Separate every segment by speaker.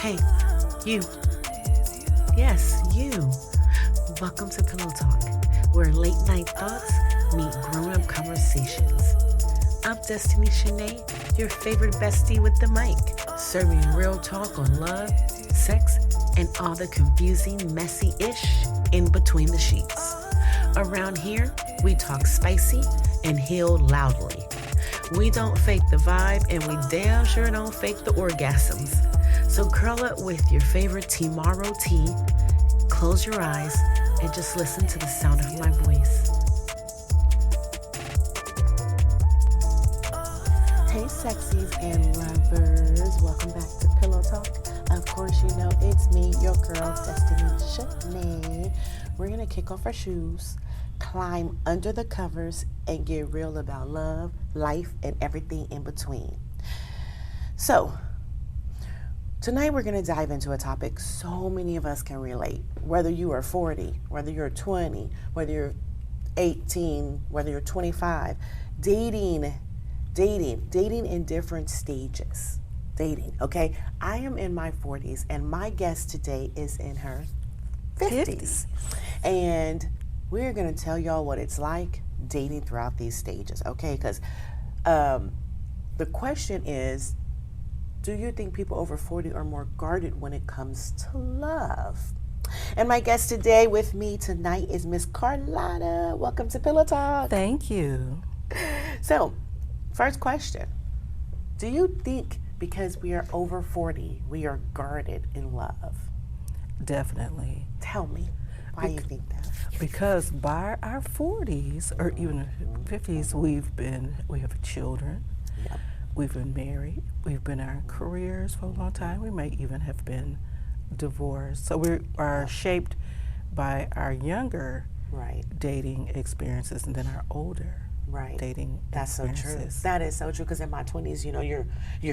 Speaker 1: Hey, you. Yes, you. Welcome to Pillow Talk, where late night thoughts meet grown up conversations. I'm Destiny Shanae, your favorite bestie with the mic, serving real talk on love, sex, and all the confusing, messy ish in between the sheets. Around here, we talk spicy and heal loudly. We don't fake the vibe, and we damn sure don't fake the orgasms. So curl up with your favorite tomorrow tea, close your eyes, and just listen to the sound of my voice. Hey sexies and lovers, welcome back to Pillow Talk. Of course you know it's me, your girl Destiny Shanae. We're gonna kick off our shoes, climb under the covers, and get real about love, life, and everything in between. So, tonight we're going to dive into a topic so many of us can relate. Whether you are 40, whether you're 20, whether you're 18, whether you're 25, dating in different stages. Dating, okay? I am in my 40s and my guest today is in her 50s. And we're going to tell y'all what it's like dating throughout these stages, okay? Because the question is, do you think people over 40 are more guarded when it comes to love? And my guest today with me tonight is Miss Carlotta. Welcome to Pillow Talk.
Speaker 2: Thank you.
Speaker 1: So, first question. Do you think because we are over 40, we are guarded in love?
Speaker 2: Definitely.
Speaker 1: Tell me why you think that.
Speaker 2: Because by our 40s or even 50s, we have children.
Speaker 1: Yep.
Speaker 2: We've been married. We've been in our careers for a long time. We may even have been divorced. So we are shaped by our younger dating experiences and then our older dating
Speaker 1: That's
Speaker 2: experiences.
Speaker 1: So true. That is so true because in my 20s, you know, you're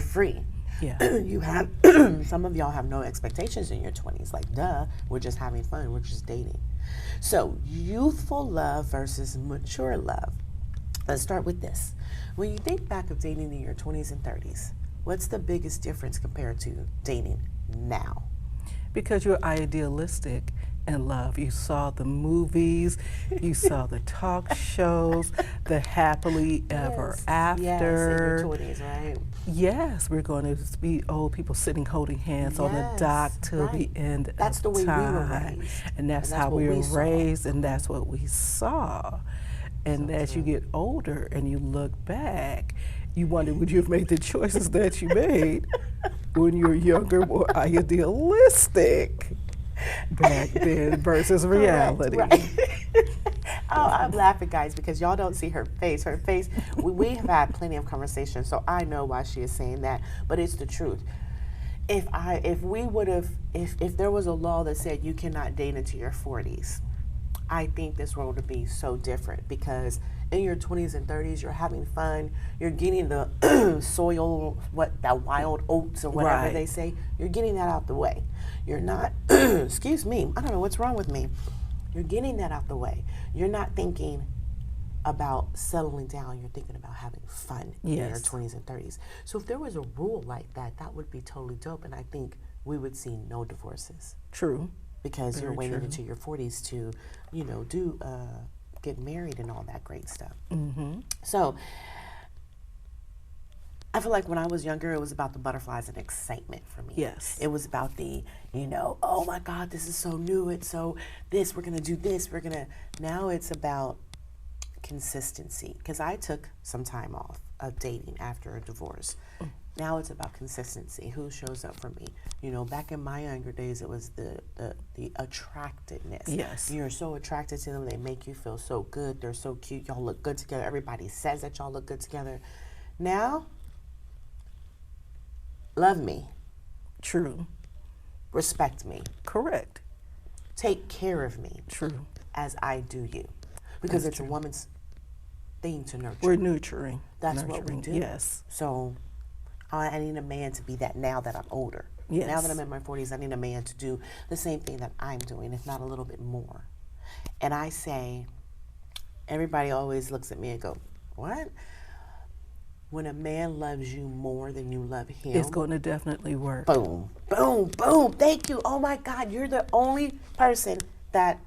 Speaker 1: free.
Speaker 2: Yeah.
Speaker 1: You have some of y'all have no expectations in your 20s. Like, duh, we're just having fun. We're just dating. So, youthful love versus mature love. Let's start with this. When you think back of dating in your 20s and 30s, what's the biggest difference compared to dating now?
Speaker 2: Because you're idealistic in love. You saw the movies, you saw the talk shows, the happily ever after.
Speaker 1: Yes, in your 20s, right?
Speaker 2: Yes, we're going to be old people sitting holding hands on the dock till the end
Speaker 1: That's
Speaker 2: of
Speaker 1: the way
Speaker 2: time.
Speaker 1: we were raised.
Speaker 2: And that's how we were raised, and that's what we saw. And as you get older and you look back, you wonder, would you have made the choices that you made when you were younger, more idealistic back then versus reality?
Speaker 1: Right. Oh, I'm laughing, guys, because y'all don't see her face. Her face, we have had plenty of conversations, so I know why she is saying that, but it's the truth. If there was a law that said you cannot date into your 40s, I think this world would be so different because in your 20s and 30s, you're having fun. You're getting the soil, that wild oats or whatever they say. You're getting that out the way. You're not, excuse me, I don't know what's wrong with me. You're getting that out the way. You're not thinking about settling down. You're thinking about having fun in your 20s and 30s. So if there was a rule like that, that would be totally dope. And I think we would see no divorces.
Speaker 2: True.
Speaker 1: Because you're waiting into your 40s to, get married and all that great stuff.
Speaker 2: Mm-hmm.
Speaker 1: So I feel like when I was younger, it was about the butterflies and excitement for me.
Speaker 2: Yes.
Speaker 1: It was about the, oh my God, this is so new. It's so this, we're going to do this. Now it's about consistency. Because I took some time off of dating after a divorce. Now it's about consistency. Who shows up for me? Back in my younger days, it was the attractiveness.
Speaker 2: Yes.
Speaker 1: You're so attracted to them. They make you feel so good. They're so cute. Y'all look good together. Everybody says that y'all look good together. Now, love me.
Speaker 2: True.
Speaker 1: Respect me.
Speaker 2: Correct.
Speaker 1: Take care of me.
Speaker 2: True.
Speaker 1: As I do you. Because it's a woman's thing to nurture.
Speaker 2: We're nurturing.
Speaker 1: That's what we do.
Speaker 2: Yes.
Speaker 1: So I need a man to be that now that I'm older.
Speaker 2: Yes.
Speaker 1: Now that I'm in my 40s, I need a man to do the same thing that I'm doing, if not a little bit more. And I say, everybody always looks at me and go, what? when a man loves you more than you love him,
Speaker 2: it's going to definitely work.
Speaker 1: Boom, boom, boom. Thank you. Oh my God, you're the only person that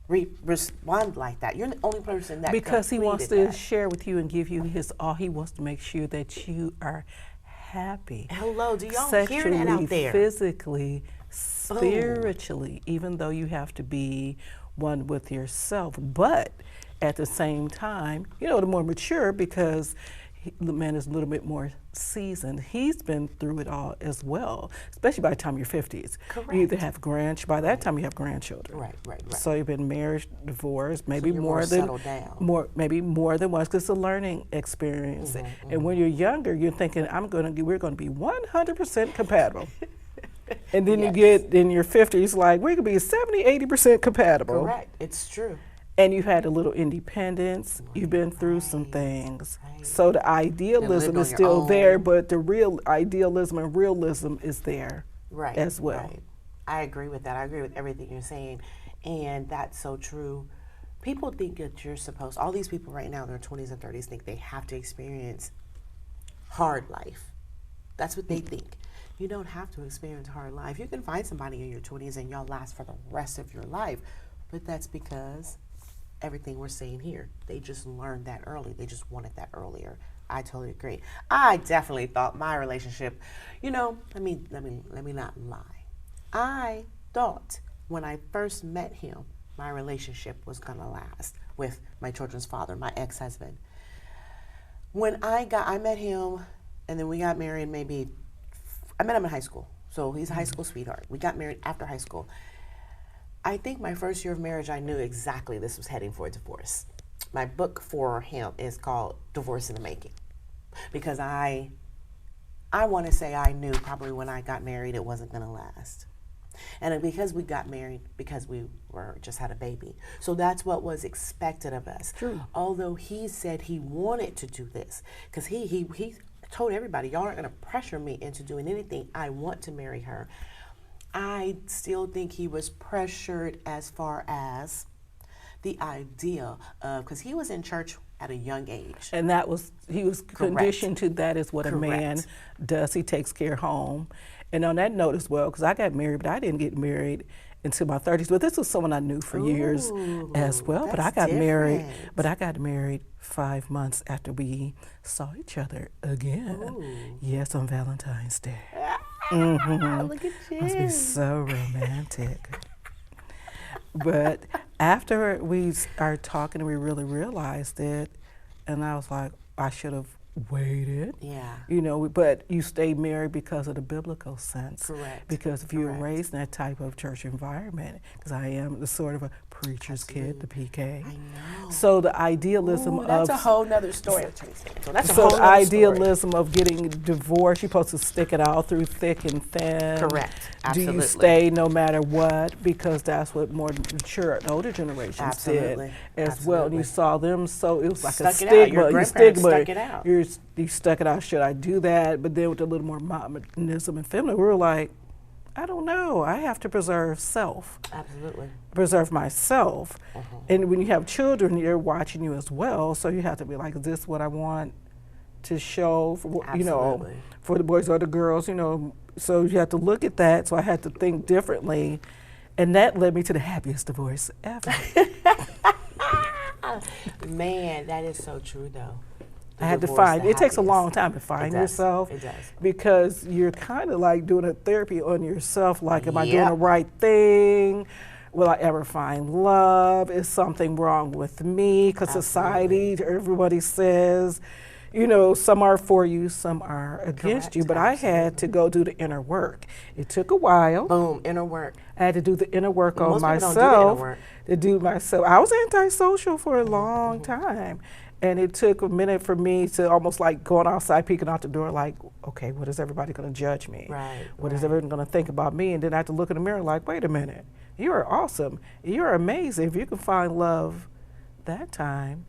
Speaker 1: respond like that. You're the only person that
Speaker 2: because he wants to
Speaker 1: that.
Speaker 2: share with you and give you his all. He wants to make sure that you are happy.
Speaker 1: Hello, do y'all
Speaker 2: sexually,
Speaker 1: hear that out there?
Speaker 2: Physically, spiritually, even though you have to be one with yourself. But at the same time, you know, the more mature, because the man is a little bit more seasoned. He's been through it all as well, especially by the time you're 50s.
Speaker 1: Correct.
Speaker 2: You either have by that time you have grandchildren.
Speaker 1: Right.
Speaker 2: So you've been married, divorced, maybe
Speaker 1: So you're
Speaker 2: more than
Speaker 1: settled down.
Speaker 2: maybe more than once, because it's a learning experience. And when you're younger, you're thinking, we're going to be 100% compatible. And then you get in your 50s, like, we're going to be 70, 80% compatible.
Speaker 1: Correct. It's true.
Speaker 2: And you've had a little independence. You've been through some things. So the idealism is still there, but the real idealism and realism is there as well.
Speaker 1: Right. I agree with that. I agree with everything you're saying. And that's so true. People think that you're supposed, all these people right now in their 20s and 30s think they have to experience hard life. That's what they think. You don't have to experience hard life. You can find somebody in your 20s and y'all last for the rest of your life. But that's because everything we're saying here, they just learned that early. They just wanted that earlier. I totally agree. I definitely thought my relationship, you know, let me not lie. I thought when I first met him, my relationship was gonna last with my children's father, my ex-husband. When I met him, and then we got married. I met him in high school, so he's a high school sweetheart. We got married after high school. I think my first year of marriage, I knew exactly this was heading for a divorce. My book for him is called Divorce in the Making, because I want to say I knew probably when I got married it wasn't going to last. And because we got married, because we just had a baby. So that's what was expected of us.
Speaker 2: True.
Speaker 1: Although he said he wanted to do this, because he told everybody, y'all aren't going to pressure me into doing anything. I want to marry her. I still think he was pressured as far as the idea of, because he was in church at a young age.
Speaker 2: And he was conditioned to that is what a man does. He takes care home. And on that note as well, because I got married, but I didn't get married until my 30s. But this was someone I knew for years as well. But I got married 5 months after we saw each other again.
Speaker 1: Ooh.
Speaker 2: Yes, on Valentine's Day.
Speaker 1: Look at you.
Speaker 2: Must be so romantic. But after we started talking, we really realized it, and I was like, I should have waited.
Speaker 1: Yeah.
Speaker 2: You know, but you stay married because of the biblical sense.
Speaker 1: Correct.
Speaker 2: Because if you were raised in that type of church environment, because I am the sort of a preacher's kid, the PK.
Speaker 1: I know.
Speaker 2: So the idealism
Speaker 1: that's
Speaker 2: of
Speaker 1: a whole nother story. So that's a
Speaker 2: so
Speaker 1: whole
Speaker 2: the
Speaker 1: nother
Speaker 2: idealism of getting divorced, you're supposed to stick it out through thick and thin.
Speaker 1: Correct. Absolutely.
Speaker 2: Do you stay no matter what? Because that's what more mature and older generations did as well. And you saw them, so it was like a stigma.
Speaker 1: Your stigma. Stuck it out.
Speaker 2: You stuck it out. Should I do that? But then with a little more modernism and feminine, we were like, I don't know. I have to preserve self.
Speaker 1: Absolutely.
Speaker 2: Preserve myself. And when you have children, they're watching you as well. So you have to be like, is this what I want to show for, you know, for the boys or the girls, you know? So you have to look at that. So I had to think differently. And that led me to the happiest divorce ever.
Speaker 1: Man, that is so true, though.
Speaker 2: I had to find, it takes a long time to find yourself.
Speaker 1: It does.
Speaker 2: Because you're kind of like doing a therapy on yourself, like, am I doing the right thing? Will I ever find love? Is something wrong with me? Because society, everybody says, you know, some are for you, some are against you. But I had to go do the inner work. It took a while.
Speaker 1: Boom, inner work.
Speaker 2: I had to do the inner work on
Speaker 1: Most
Speaker 2: myself.
Speaker 1: people don't do the inner work.
Speaker 2: To do myself. I was antisocial for a long time. And it took a minute for me to almost like going outside, peeking out the door, like, okay, what is everybody going to judge me? What is everyone going to think about me? And then I had to look in the mirror like, wait a minute, you are awesome. You're amazing. If you can find love that time,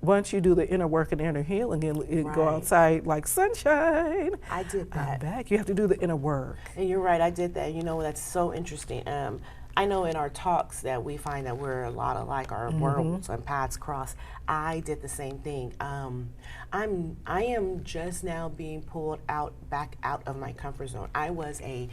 Speaker 2: once you do the inner work and inner healing and go outside like sunshine.
Speaker 1: I did that.
Speaker 2: I'm back. You have to do the inner work.
Speaker 1: And you're right, I did that. You know, that's so interesting. I know in our talks that we find that we're a lot alike, our worlds and paths cross. I did the same thing. I am just now being pulled back out of my comfort zone. I was a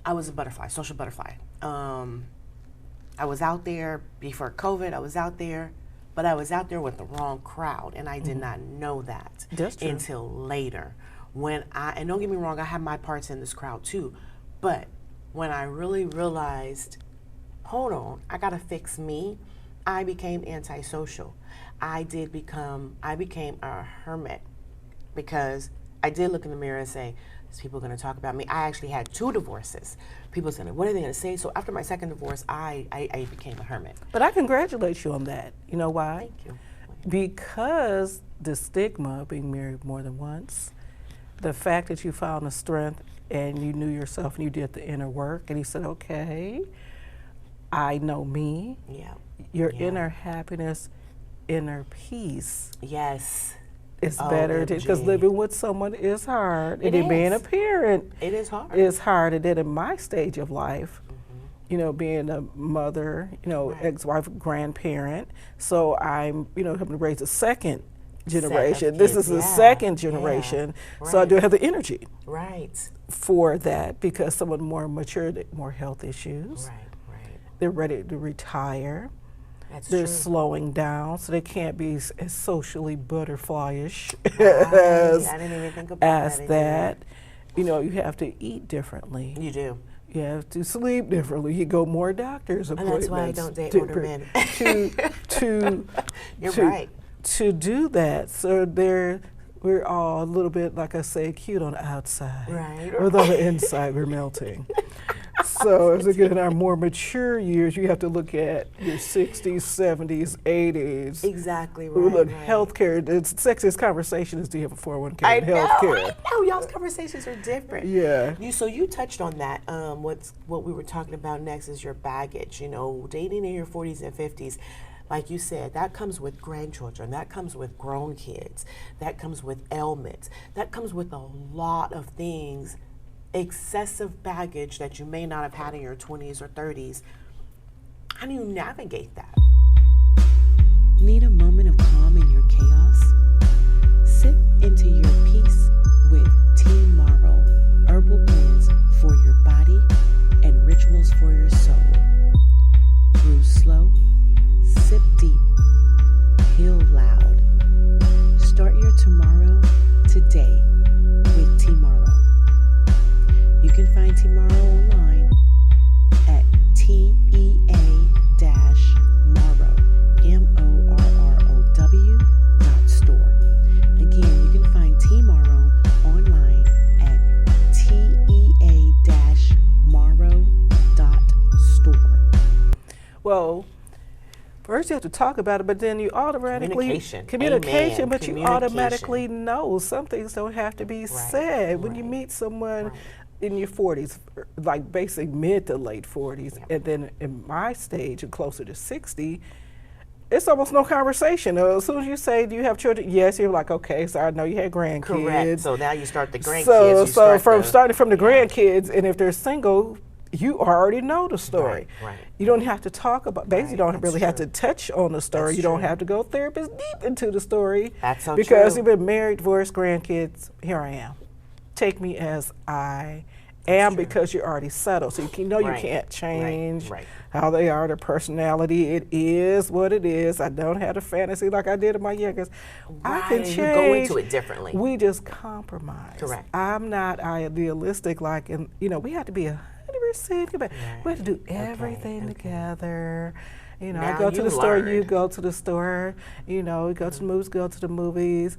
Speaker 1: butterfly, social butterfly. I was out there before COVID. I was out there, but I was out there with the wrong crowd, and I did not know that until later. And don't get me wrong, I have my parts in this crowd too, but when I really realized, hold on, I gotta fix me, I became antisocial. I became a hermit, because I did look in the mirror and say, is people gonna talk about me? I actually had 2 divorces. People said, what are they gonna say? So after my second divorce, I became a hermit.
Speaker 2: But I congratulate you on that. You know why?
Speaker 1: Thank you.
Speaker 2: Because the stigma of being married more than once, the fact that you found the strength and you knew yourself and you did the inner work and you said, okay, I know me.
Speaker 1: Yeah.
Speaker 2: Your inner happiness, inner peace.
Speaker 1: Yes.
Speaker 2: It's better because living with someone is hard. And being a parent,
Speaker 1: it is hard.
Speaker 2: It's hard. And then in my stage of life, you know, being a mother, you know, ex-wife, grandparent, so I'm, you know, having to raise a second generation. This is the second generation, so I do have the energy for that, because someone more mature, more health issues. They're ready to retire. They're slowing down, so they can't be as socially butterflyish as,
Speaker 1: I didn't even think about
Speaker 2: that. You know, you have to eat differently.
Speaker 1: You do.
Speaker 2: You have to sleep differently. You go more doctor's appointments.
Speaker 1: And that's why I don't date older men. You're right.
Speaker 2: To do that, so we're all a little bit, like I say, cute on the outside. But on the inside, we're melting. So as we get in our more mature years, you have to look at your 60s, 70s, 80s.
Speaker 1: Exactly right.
Speaker 2: We look healthcare. The sexiest conversation is, do you have a 401k and healthcare?
Speaker 1: I know, y'all's conversations are different.
Speaker 2: Yeah.
Speaker 1: So you touched on that. What we were talking about next is your baggage. You know, dating in your 40s and 50s. Like you said, that comes with grandchildren, that comes with grown kids, that comes with ailments, that comes with a lot of things, excessive baggage that you may not have had in your 20s or 30s. How do you navigate that? Need a moment of calm in your chaos? Sip into your peace with Tomorrow, herbal blends for your body and rituals for your soul. Brew slow, sip deep, heal loud. Start your tomorrow today with Tomorrow. You can find Tomorrow online at tea-morrow, morrow.store. Again, you can find Tomorrow online at tea-morrow.store.
Speaker 2: Well, first you have to talk about it, but then you automatically communication, but you automatically know some things don't have to be said. When you meet someone in your 40s, like basically mid to late 40s, and then in my stage, closer to 60, it's almost no conversation. As soon as you say, do you have children? Yes, you're like, okay, so I know you had grandkids.
Speaker 1: Correct. So now you start the grandkids.
Speaker 2: Starting from the grandkids, and if they're single, you already know the story. You don't have to talk about, basically you don't really have to touch on the story. You don't have to go therapist deep into the story.
Speaker 1: That's so
Speaker 2: because you've been married, divorced, grandkids, here I am. Take me as I am, because you're already settled. So you know you can't change how they are, their personality. It is what it is. I don't have a fantasy like I did in my youngest. I can change.
Speaker 1: You go into it differently.
Speaker 2: We just compromise.
Speaker 1: Correct.
Speaker 2: I'm not idealistic like, and you know, we have to be 100%. We have to do everything together. You know, I go to the store, you go to the store. You know, we go to the movies, go to the movies.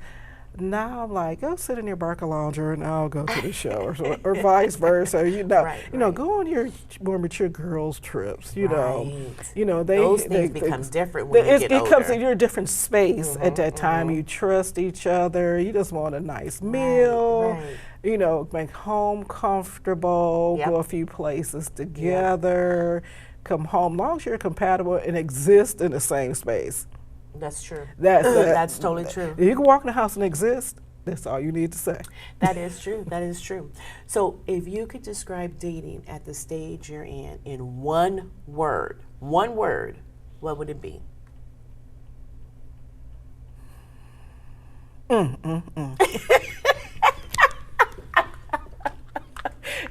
Speaker 2: Now I'm like, go sit in your Barca lounger and I'll go to the show, or vice versa. You know, go on your more mature girls' trips. You know,
Speaker 1: those things become different when you get older. It comes
Speaker 2: in your different space at that time. You trust each other. You just want a nice meal. You know, make home comfortable. Go a few places together. Come home, long as you're compatible and exist in the same space.
Speaker 1: That's true.
Speaker 2: That's
Speaker 1: totally true.
Speaker 2: You can walk in the house and exist. That's all you need to say.
Speaker 1: That is true. That is true. So, if you could describe dating at the stage you're in one word, what would it be?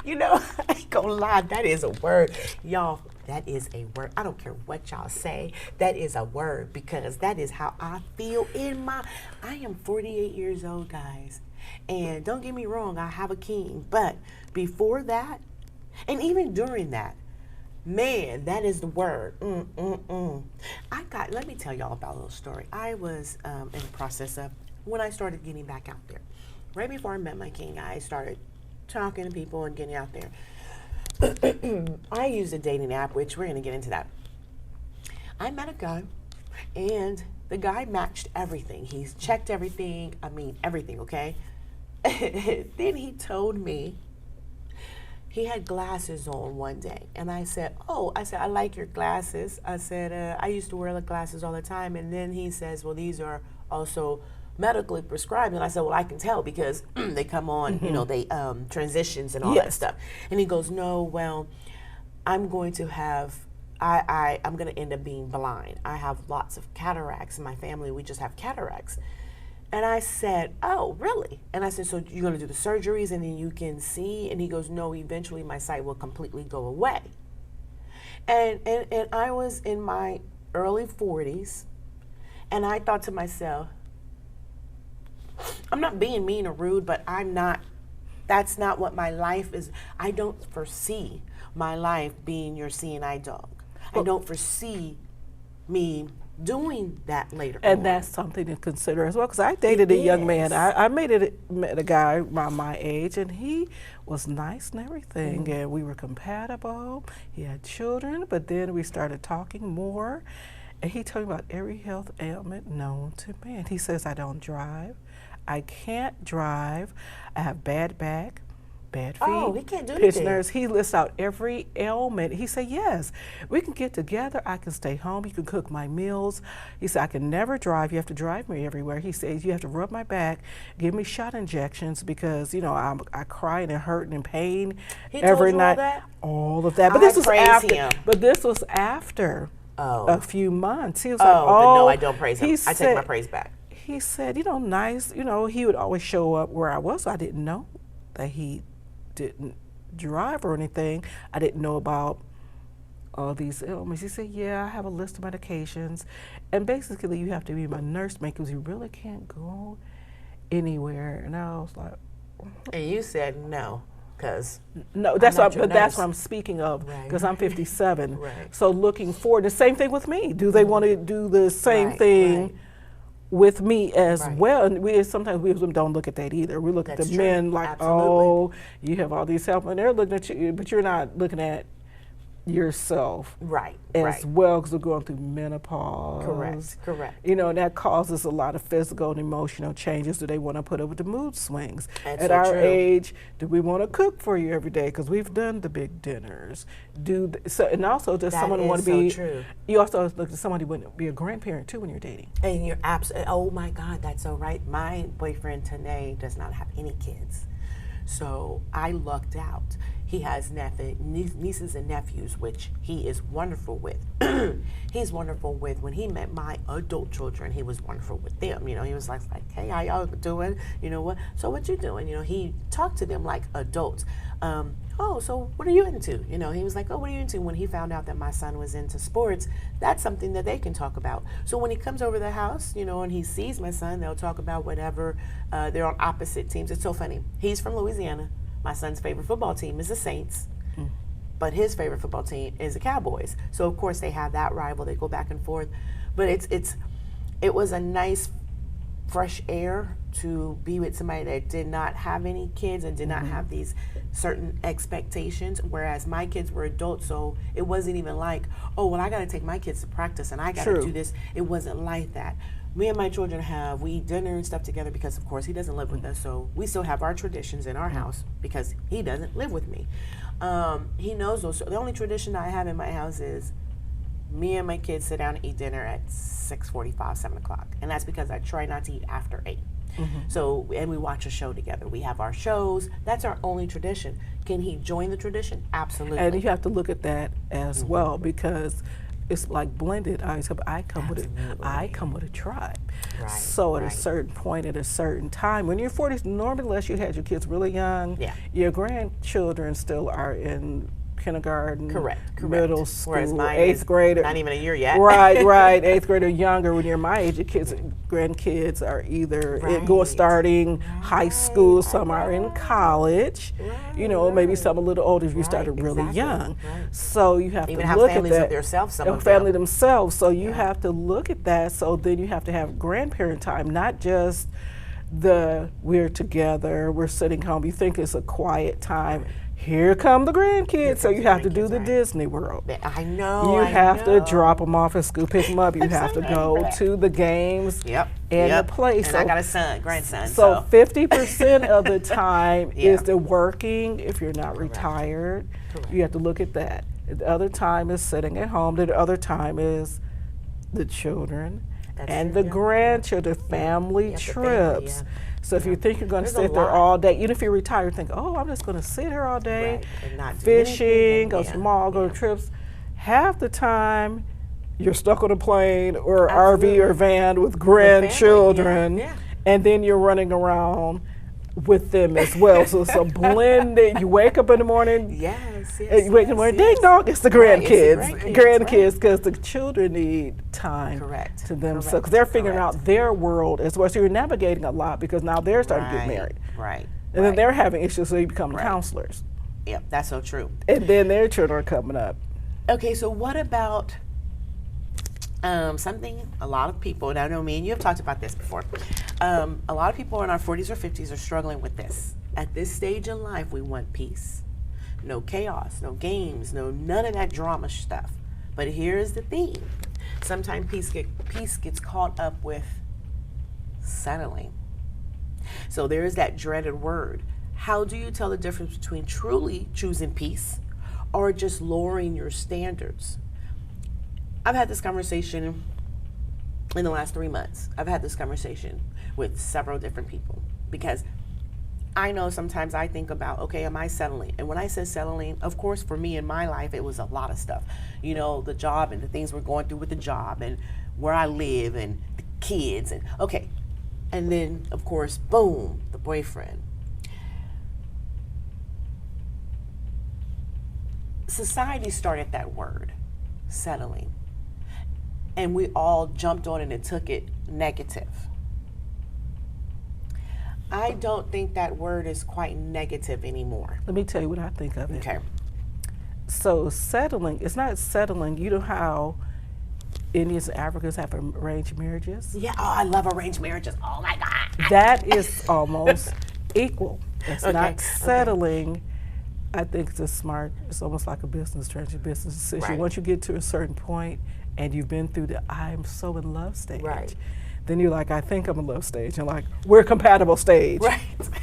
Speaker 1: You know, I ain't gonna lie, that is a word. Y'all, that is a word. I don't care what y'all say. That is a word because that is how I feel I am 48 years old, guys. And don't get me wrong, I have a king. But before that, and even during that, man, that is the word. Let me tell y'all about a little story. I was in the process of, when I started getting back out there, right before I met my king, I started talking to people and getting out there. I used a dating app, which we're going to get into that. I met a guy, and the guy matched everything. He's checked everything. I mean, everything, okay? Then he told me he had glasses on one day. And I said, I like your glasses. I said, I used to wear the glasses all the time. And then he says, well, these are also medically prescribed. And I said, well, I can tell because they come on, they transitions and all that stuff. And he goes, no, well, I'm going to end up being blind. I have lots of cataracts in my family. We just have cataracts. And I said, oh, really? And I said, so you're going to do the surgeries and then you can see? And he goes, no, eventually my sight will completely go away. And I was in my early 40s, and I thought to myself, I'm not being mean or rude, but that's not what my life is. I don't foresee my life being your seeing eye dog. I don't foresee me doing that later
Speaker 2: And
Speaker 1: on.
Speaker 2: that's something to consider as well, because I dated a young man. I met a guy around my age, and he was nice and everything, and we were compatible. He had children, but then we started talking more, and he told me about every health ailment known to man. He says, I don't drive. I can't drive. I have bad back, bad feet.
Speaker 1: Oh, he can't do
Speaker 2: pitch
Speaker 1: anything.
Speaker 2: nerves. He lists out every ailment. He said, yes, we can get together. I can stay home. You can cook my meals. He said, I can never drive. You have to drive me everywhere. He says, you have to rub my back, give me shot injections because, I cry and hurt and in pain every night. All of that. But this was after.
Speaker 1: Him.
Speaker 2: But this was after a few months. He was like,
Speaker 1: but no, I don't praise him. I take my praise back.
Speaker 2: He said, nice, he would always show up where I was. So I didn't know that he didn't drive or anything. I didn't know about all these ailments. He said, yeah, I have a list of medications. And basically, you have to be my nursemaid because you really can't go anywhere. And I was like,
Speaker 1: and you said no.
Speaker 2: No, that's what I'm speaking of, because I'm 57.
Speaker 1: Right.
Speaker 2: So looking forward, the same thing with me. Do they want to do the same thing with me as well? And sometimes we don't look at that either. We look at the men like,
Speaker 1: absolutely.
Speaker 2: You have all these help, and they're looking at you, but you're not looking at yourself as well, because we're going through menopause.
Speaker 1: Correct.
Speaker 2: And that causes a lot of physical and emotional changes. Do they want to put up with the mood swings?
Speaker 1: That's
Speaker 2: At our age, do we want to cook for you every day? Because we've done the big dinners. And also, does someone want to be?
Speaker 1: True.
Speaker 2: You also look at somebody want to be a grandparent too when you're dating.
Speaker 1: And you're absolutely. Oh my God, that's so right. My boyfriend Tanae does not have any kids, so I lucked out. He has nieces and nephews, which he is wonderful with. He's wonderful with. When he met my adult children, he was wonderful with them. He was like, hey, how y'all doing? You know what? So what you doing? He talked to them like adults. So what are you into? He was like, oh, what are you into? When he found out that my son was into sports, that's something that they can talk about. So when he comes over the house, and he sees my son, they'll talk about whatever. They're on opposite teams. It's so funny. He's from Louisiana. My son's favorite football team is the Saints, but his favorite football team is the Cowboys. So of course they have that rival. They go back and forth, but it was a nice, fresh air to be with somebody that did not have any kids and did not have these certain expectations. Whereas my kids were adults, so it wasn't even like, oh, well, I got to take my kids to practice and I got to do this. It wasn't like that. Me and my children we eat dinner and stuff together because, of course, he doesn't live with us. So we still have our traditions in our house because he doesn't live with me. He knows those. So the only tradition I have in my house is me and my kids sit down and eat dinner at 6:45, 7 o'clock. And that's because I try not to eat after 8. So, and we watch a show together. We have our shows. That's our only tradition. Can he join the tradition? Absolutely.
Speaker 2: And you have to look at that as well, because it's like blended. I come with a tribe.
Speaker 1: Right,
Speaker 2: So at a
Speaker 1: right.
Speaker 2: certain point, at a certain time, when you're 40, normally unless you had your kids really young,
Speaker 1: Yeah.
Speaker 2: your grandchildren still are in kindergarten,
Speaker 1: Correct.
Speaker 2: middle school,
Speaker 1: Whereas mine
Speaker 2: eighth
Speaker 1: is
Speaker 2: grade.
Speaker 1: not even a year yet.
Speaker 2: Right, eighth grade or younger. When you're my age, your kids, grandkids are either starting high school, some are in college. You know, maybe some a little older if you started really young. So you have
Speaker 1: Even
Speaker 2: to
Speaker 1: have
Speaker 2: look at
Speaker 1: families
Speaker 2: that.
Speaker 1: of themselves, some
Speaker 2: A
Speaker 1: of
Speaker 2: family
Speaker 1: them.
Speaker 2: themselves. So you have to look at that. So then you have to have grandparent time, not just we're together, we're sitting home. You think it's a quiet time. Here come the grandkids, so you have to do the Disney World.
Speaker 1: I know.
Speaker 2: You have to drop them off at school, pick them up. You have to go to the games and the plays.
Speaker 1: And I got a grandson.
Speaker 2: So 50% of the time is the working if you're not retired. You have to look at that. The other time is sitting at home. The other time is the children and the grandchildren, family trips. So if you think you're going to sit there all day, even if you're retired, think, oh, I'm just going to sit here all day,
Speaker 1: and not do
Speaker 2: fishing, go
Speaker 1: anything.
Speaker 2: to the mall, go to trips. Half the time, you're stuck on a plane or RV or van with grandchildren, and then you're running around with them as well. So it's a blended. You wake up in the morning. You wake up in the morning. Ding dong, it's the grandkids. Grandkids, because the children need time to themselves. Because they're figuring out their world as well. So you're navigating a lot because now they're starting to get married. And then they're having issues, so you become counselors.
Speaker 1: Yep, that's so true.
Speaker 2: And then their children are coming up.
Speaker 1: Okay, so what about something a lot of people, and I know me and you have talked about this before, a lot of people in our 40s or 50s are struggling with this. At this stage in life, we want peace. No chaos, no games, none of that drama stuff. But here's the thing. Sometimes peace gets caught up with settling. So there is that dreaded word. How do you tell the difference between truly choosing peace or just lowering your standards? I've had this conversation in the last 3 months. I've had this conversation with several different people because I know sometimes I think about, okay, am I settling? And when I say settling, of course, for me in my life, it was a lot of stuff. You know, the job and the things we're going through with the job and where I live and the kids and okay. And then, of course, boom, the boyfriend. Society started that word, settling. And we all jumped on it and took it negative. I don't think that word is quite negative anymore.
Speaker 2: Let me tell you what I think of it.
Speaker 1: Okay.
Speaker 2: So settling, it's not settling. You know how Indians and Africans have arranged marriages?
Speaker 1: Yeah, oh, I love arranged marriages. Oh my God.
Speaker 2: That is almost equal. It's not settling. I think it's almost like a business decision.
Speaker 1: Right.
Speaker 2: Once you get to a certain point and you've been through the I'm so in love stage, then you're like, I think I'm in love stage. And like, we're compatible stage.
Speaker 1: Right.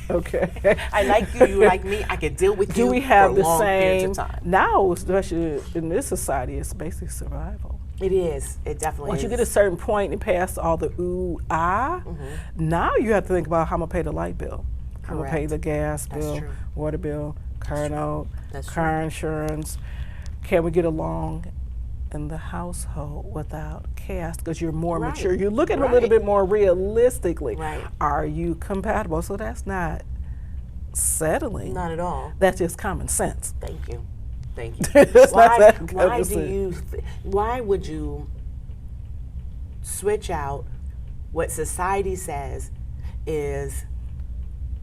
Speaker 2: Okay.
Speaker 1: I like you, you like me, I can deal with you.
Speaker 2: Do we have
Speaker 1: for
Speaker 2: the
Speaker 1: long periods
Speaker 2: same,
Speaker 1: of time.
Speaker 2: now, especially in this society, it's basically survival.
Speaker 1: It is. It definitely
Speaker 2: Once
Speaker 1: is.
Speaker 2: you get a certain point and past all the ooh, now you have to think about how I'm going to pay the light bill. I'm going to pay the gas bill, water bill, car note, car insurance. Can we get along in the household without chaos? Because you're more mature. You look at it a little bit more realistically. Are you compatible? So that's not settling.
Speaker 1: Not at all.
Speaker 2: That's just common sense.
Speaker 1: Thank you. Why would you switch out what society says is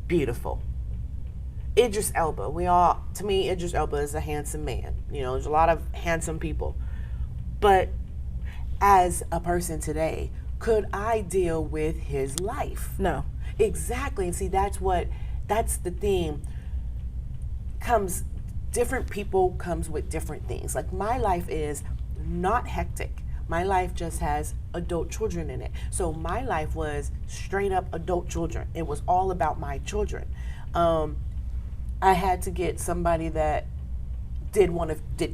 Speaker 1: beautiful? Idris Elba, to me, Idris Elba is a handsome man. You know, there's a lot of handsome people. But as a person today, could I deal with his life?
Speaker 2: No.
Speaker 1: Exactly. And see, that's the thing. Different people comes with different things. Like my life is not hectic. My life just has adult children in it. So my life was straight up adult children. It was all about my children. I had to get somebody that did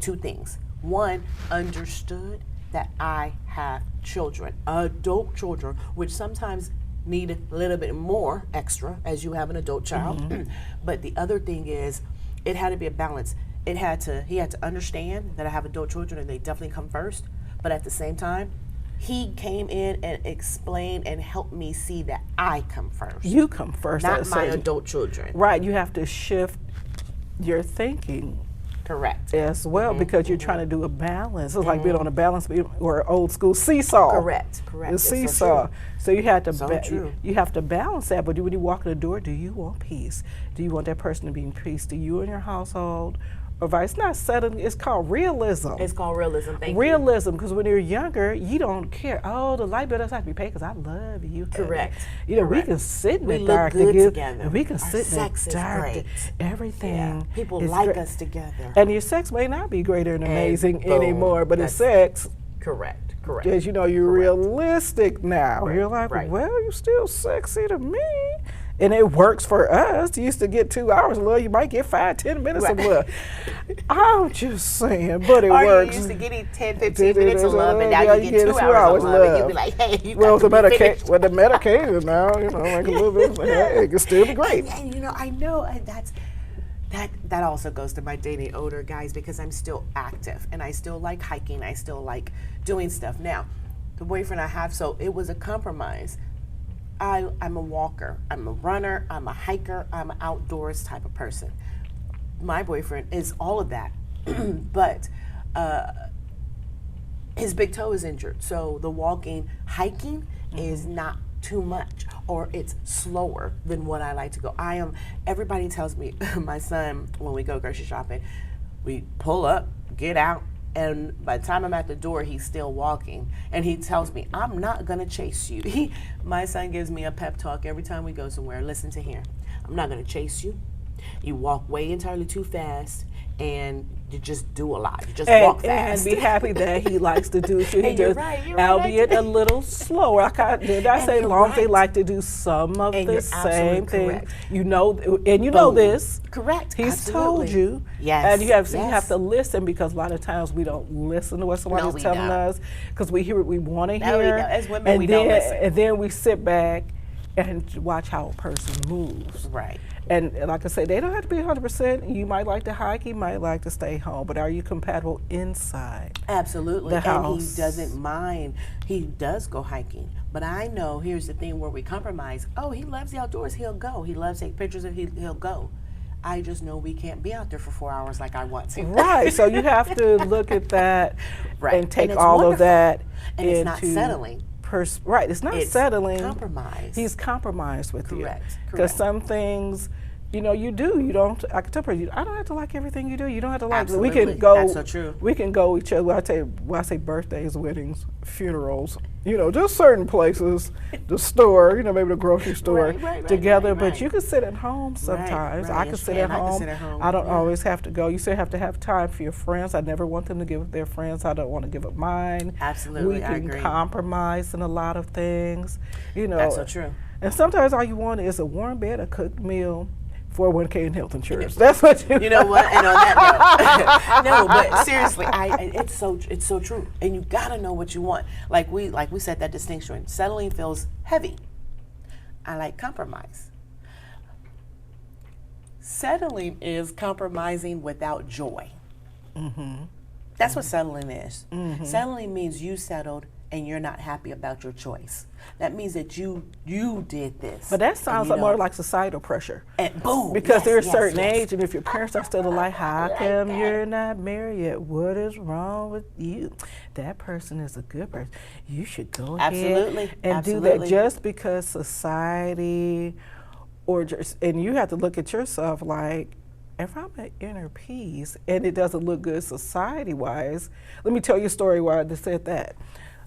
Speaker 1: two things. One, understood that I have children, adult children, which sometimes need a little bit more extra as you have an adult child. But the other thing is, it had to be a balance. He had to understand that I have adult children and they definitely come first. But at the same time, he came in and explained and helped me see that I come first.
Speaker 2: You come first.
Speaker 1: Not my adult children.
Speaker 2: Right. You have to shift your thinking.
Speaker 1: Correct.
Speaker 2: As well, because you're trying to do a balance. It's like being on a balance beam or old school seesaw.
Speaker 1: Correct.
Speaker 2: The seesaw. So you have to
Speaker 1: you
Speaker 2: have to balance that. But when you walk in the door, do you want peace? Do you want that person to be in peace to you and your household? Or vice, not settling, it's called realism.
Speaker 1: It's called realism, thank
Speaker 2: realism, because when you're younger, you don't care. Oh, the light bill doesn't have to be paid because I love you.
Speaker 1: Correct.
Speaker 2: You know, we can sit in the dark
Speaker 1: together.
Speaker 2: We can sit in the dark.
Speaker 1: Great.
Speaker 2: Everything.
Speaker 1: Yeah. People like us together.
Speaker 2: And your sex may not be greater and amazing anymore, but it's sex.
Speaker 1: Correct.
Speaker 2: Because you know you're realistic now.
Speaker 1: Right.
Speaker 2: You're like,
Speaker 1: right.
Speaker 2: well, you're still sexy to me. And it works for us. You used to get 2 hours of love. You might get 5-10 minutes of love. I'm just saying, but it works.
Speaker 1: You used to get 10-15 minutes of love, and now you get 2 hours of love. And you be like, hey, you
Speaker 2: well,
Speaker 1: got
Speaker 2: the
Speaker 1: to be
Speaker 2: medication now, you know, like a little bit, it can still be great.
Speaker 1: And you know, I know, and that also goes to my dating older guys, because I'm still active and I still like hiking. I still like doing stuff. Now, the boyfriend I have, so it was a compromise. I'm a walker, I'm a runner, I'm a hiker, I'm an outdoors type of person. My boyfriend is all of that, but his big toe is injured, so the hiking is not too much, or it's slower than what I like to go. Everybody tells me, my son, when we go grocery shopping, we pull up, get out, and by the time I'm at the door, he's still walking. And he tells me, I'm not going to chase you. My son gives me a pep talk every time we go somewhere. Listen to him. I'm not going to chase you. You walk way entirely too fast, and you just do a lot. You just walk fast.
Speaker 2: And be happy that he likes to do it.
Speaker 1: And you're right,
Speaker 2: albeit a little slower. Did I say long? They like to do some of the same thing. You know, and you know this.
Speaker 1: Correct.
Speaker 2: He's told you.
Speaker 1: Yes.
Speaker 2: And you have to listen, because a lot of times we don't listen to what somebody's telling us, because we hear what we want to hear.
Speaker 1: As women, we don't listen.
Speaker 2: And then we sit back and watch how a person moves.
Speaker 1: Right.
Speaker 2: And like I say, they don't have to be 100%. You might like to hike, you might like to stay home, but are you compatible inside?
Speaker 1: Absolutely.
Speaker 2: The house?
Speaker 1: And he doesn't mind. He does go hiking. But I know, here's the thing where we compromise. Oh, he loves the outdoors, he'll go. He loves to take pictures of he'll go. I just know we can't be out there for 4 hours like I want to.
Speaker 2: Right. So you have to look at that and take all
Speaker 1: wonderful.
Speaker 2: of that
Speaker 1: and
Speaker 2: into
Speaker 1: it's not settling.
Speaker 2: Right, it's not settling.
Speaker 1: Compromise.
Speaker 2: He's compromised with you.
Speaker 1: Correct.
Speaker 2: Because some things, you know, you don't. I can tell you, I don't have to like everything you do. You don't have to like.
Speaker 1: Absolutely.
Speaker 2: We can go.
Speaker 1: That's so true.
Speaker 2: We can go each other. When I say birthdays, weddings, funerals. You know, just certain places, the store. You know, maybe the grocery store together. But you can sit at home sometimes. I can sit at home. I don't always have to go. You still have to have time for your friends. I never want them to give up their friends. I don't want to give up mine.
Speaker 1: Absolutely,
Speaker 2: we can compromise in a lot of things. You know,
Speaker 1: that's so true.
Speaker 2: And sometimes all you want is a warm bed, a cooked meal, 401k and health insurance. That's what you
Speaker 1: know what? And on that note, no, but seriously, it's so true. And you gotta know what you want. Like we said, that distinction. Settling feels heavy. I like compromise. Settling is compromising without joy. Mm-hmm. That's what settling is. Mm-hmm. Settling means you settled and you're not happy about your choice. That means that you did this.
Speaker 2: But that sounds more like societal pressure.
Speaker 1: And boom.
Speaker 2: Because there's a certain age, and if your parents are still alive, how come you're not married yet? What is wrong with you? That person is a good person. You should go ahead and do that, just because society, and you have to look at yourself like, if I'm at inner peace and it doesn't look good society-wise, let me tell you a story why I said that.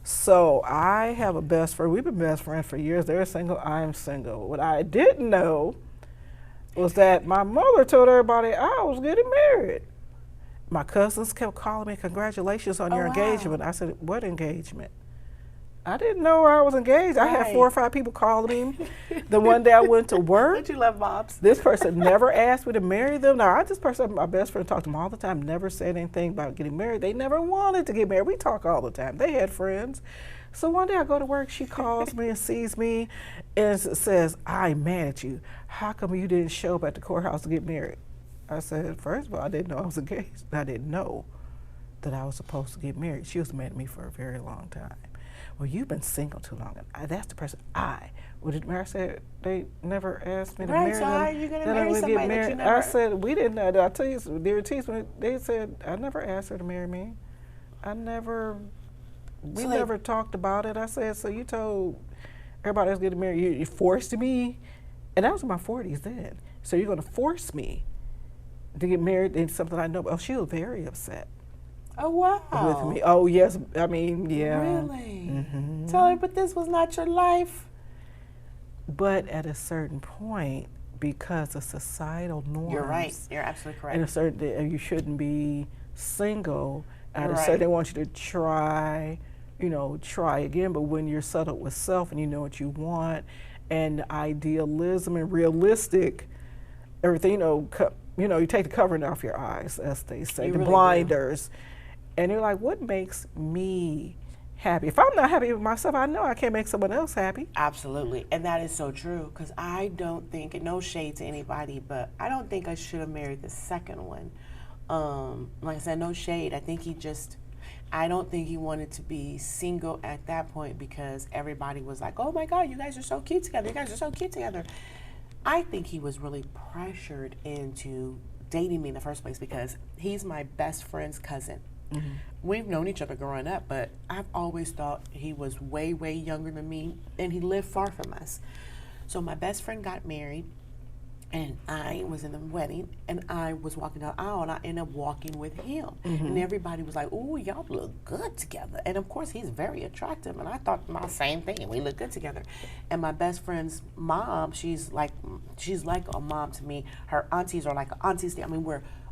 Speaker 2: So I have a best friend. We've been best friends for years. They're single. I'm single. What I didn't know was that my mother told everybody I was getting married. My cousins kept calling me, congratulations on your engagement. I said, what engagement? I didn't know I was engaged. I had 4 or 5 people calling me. The one day I went to work.
Speaker 1: Don't you love mobs?
Speaker 2: This person never asked me to marry them. Now, this person, my best friend, talked to them all the time, never said anything about getting married. They never wanted to get married. We talk all the time. They had friends. So one day I go to work, she calls me and sees me and says, I'm mad at you. How come you didn't show up at the courthouse to get married? I said, first of all, I didn't know I was engaged. I didn't know that I was supposed to get married. She was mad at me for a very long time. Well, you've been single too long. And that's the person I said, they never asked me to marry them.
Speaker 1: So how are you going to marry somebody that you never...
Speaker 2: I said, we didn't know. I tell you, they said, I never asked her to marry me. We never talked about it. I said, so you told everybody else getting married, you forced me? And I was in my 40s then. So you're going to force me to get married in something I know? Oh, she was very upset.
Speaker 1: Oh, wow.
Speaker 2: With me. Oh, yes. I mean, yeah.
Speaker 1: Really?
Speaker 2: Mm-hmm.
Speaker 1: Tell her, but this was not your life.
Speaker 2: But at a certain point, because of societal norms.
Speaker 1: You're right. You're absolutely correct.
Speaker 2: And a certain, you shouldn't be single. At a
Speaker 1: Right.
Speaker 2: certain, they want you to try again. But when you're settled with self and you know what you want, and idealism and realistic, everything, you take the covering off your eyes, as they say, the really blinders. Do. And you're like, what makes me happy? If I'm not happy with myself, I know I can't make someone else happy.
Speaker 1: Absolutely. And that is so true, because I don't think, and no shade to anybody, but I don't think I should have married the second one. Like I said, no shade. I don't think he wanted to be single at that point because everybody was like, oh my God, you guys are so cute together. You guys are so cute together. I think he was really pressured into dating me in the first place because he's my best friend's cousin. Mm-hmm. We've known each other growing up, but I've always thought he was way, way younger than me, and he lived far from us. So my best friend got married, and I was in the wedding, and I was walking down the aisle, and I ended up walking with him. Mm-hmm. And everybody was like, ooh, y'all look good together. And of course, he's very attractive, and I thought my same thing. We look good together. And my best friend's mom, she's like a mom to me. Her aunties are like aunties. I mean,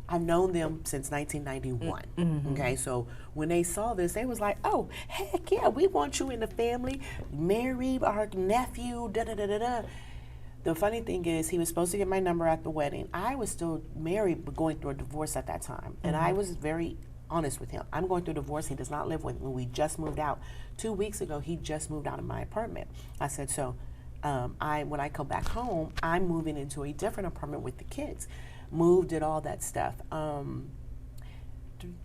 Speaker 1: I've known them since 1991. Mm-hmm. Okay, so when they saw this, they was like, oh, heck yeah, we want you in the family. Marry our nephew, da-da-da-da-da. The funny thing is, he was supposed to get my number at the wedding. I was still married, but going through a divorce at that time. And I was very honest with him. I'm going through a divorce. He does not live with me. We just moved out. 2 weeks ago, he just moved out of my apartment. I said, so when I come back home, I'm moving into a different apartment with the kids. Moved, did all that stuff.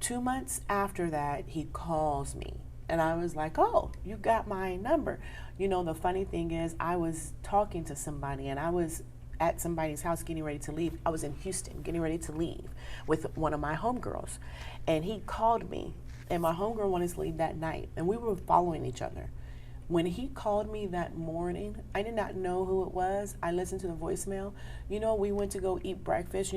Speaker 1: 2 months after that, he calls me. And I was like, oh, you got my number. The funny thing is, I was talking to somebody, and I was at somebody's house getting ready to leave. I was in Houston getting ready to leave with one of my homegirls. And he called me, and my homegirl wanted to leave that night. And we were following each other. When he called me that morning, I did not know who it was. I listened to the voicemail. We went to go eat breakfast.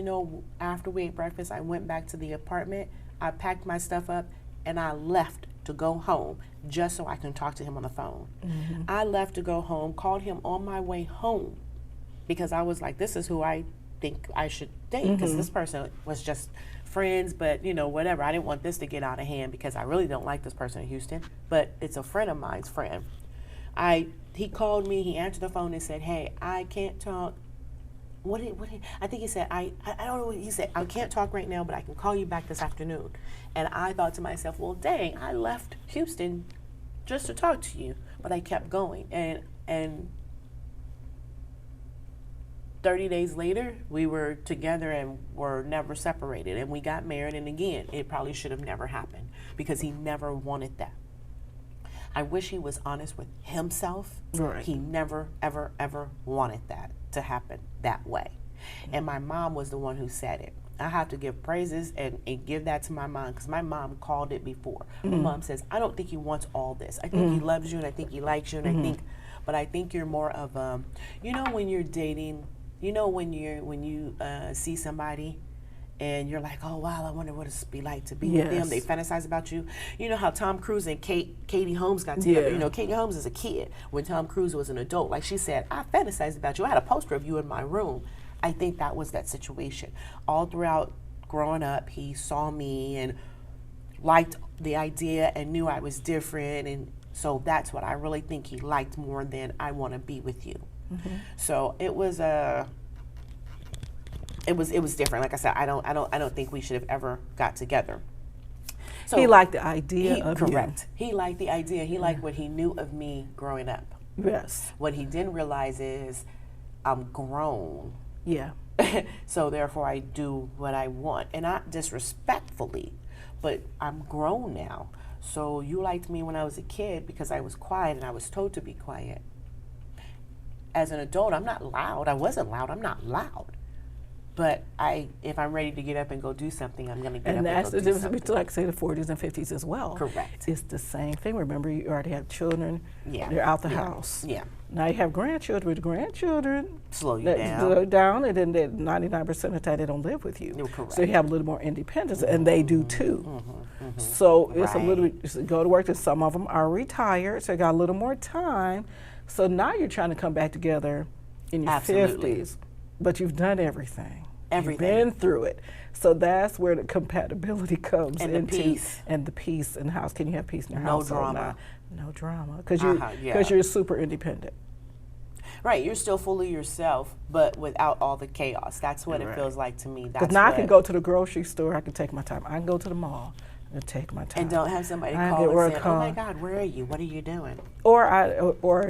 Speaker 1: After we ate breakfast, I went back to the apartment. I packed my stuff up, and I left to go home just so I can talk to him on the phone. Mm-hmm. I left to go home, called him on my way home because I was like, this is who I think I should date, because this person was just friends, but whatever. I didn't want this to get out of hand because I really don't like this person in Houston, but it's a friend of mine's friend. He called me, he answered the phone and said, hey, I can't talk. I think he said, I don't know what he said. I can't talk right now, but I can call you back this afternoon. And I thought to myself, well, dang, I left Houston just to talk to you. But I kept going. And 30 days later, we were together and were never separated. And we got married. And again, it probably should have never happened because he never wanted that. I wish he was honest with himself. Right. He never, ever, ever wanted that to happen that way. And my mom was the one who said it. I have to give praises and give that to my mom because my mom called it before. My mom says, I don't think he wants all this. I think he loves you and I think he likes you and I think you're more of when you're dating, when you see somebody and you're like, oh, wow, I wonder what it's be like to be with them. They fantasize about you. You know how Tom Cruise and Katie Holmes got together. Yeah. Katie Holmes is a kid when Tom Cruise was an adult. Like she said, I fantasized about you. I had a poster of you in my room. I think that was that situation. All throughout growing up, he saw me and liked the idea and knew I was different. And So that's what I really think he liked more than I want to be with you. So it was it was different. Like I said, I don't think we should have ever got together. So
Speaker 2: he liked the idea of
Speaker 1: correct. He liked the idea. He liked what he knew of me growing up.
Speaker 2: Yes.
Speaker 1: What he didn't realize is I'm grown.
Speaker 2: Yeah.
Speaker 1: So therefore I do what I want. And not disrespectfully, but I'm grown now. So you liked me when I was a kid because I was quiet and I was told to be quiet. As an adult, I'm not loud. I wasn't loud. I'm not loud. But if I'm ready to get up and go do something, I'm going to get up and go do something. And that's the difference between,
Speaker 2: like, say, the 40s and 50s as well.
Speaker 1: Correct.
Speaker 2: It's the same thing. Remember, you already have children.
Speaker 1: Yeah.
Speaker 2: They're out the house.
Speaker 1: Yeah.
Speaker 2: Now you have grandchildren. With grandchildren,
Speaker 1: slow you
Speaker 2: down, and then 99% of the time they don't live with you.
Speaker 1: Correct.
Speaker 2: So you have a little more independence, and they do too. So it's a little bit, go to work, and some of them are retired, so they got a little more time. So now you're trying to come back together in your 50s, but you've done everything. You've been through it. So that's where the compatibility comes
Speaker 1: and
Speaker 2: into.
Speaker 1: The peace.
Speaker 2: And the peace in the house. Can you have peace in your house?
Speaker 1: No drama.
Speaker 2: No drama. Because you're super independent.
Speaker 1: Right. You're still fully yourself, but without all the chaos. That's what it feels like to me.
Speaker 2: Because now I can go to the grocery store. I can take my time. I can go to the mall. And take my time.
Speaker 1: And don't have somebody call and say, "Oh my God, where are you? What are you doing?"
Speaker 2: Or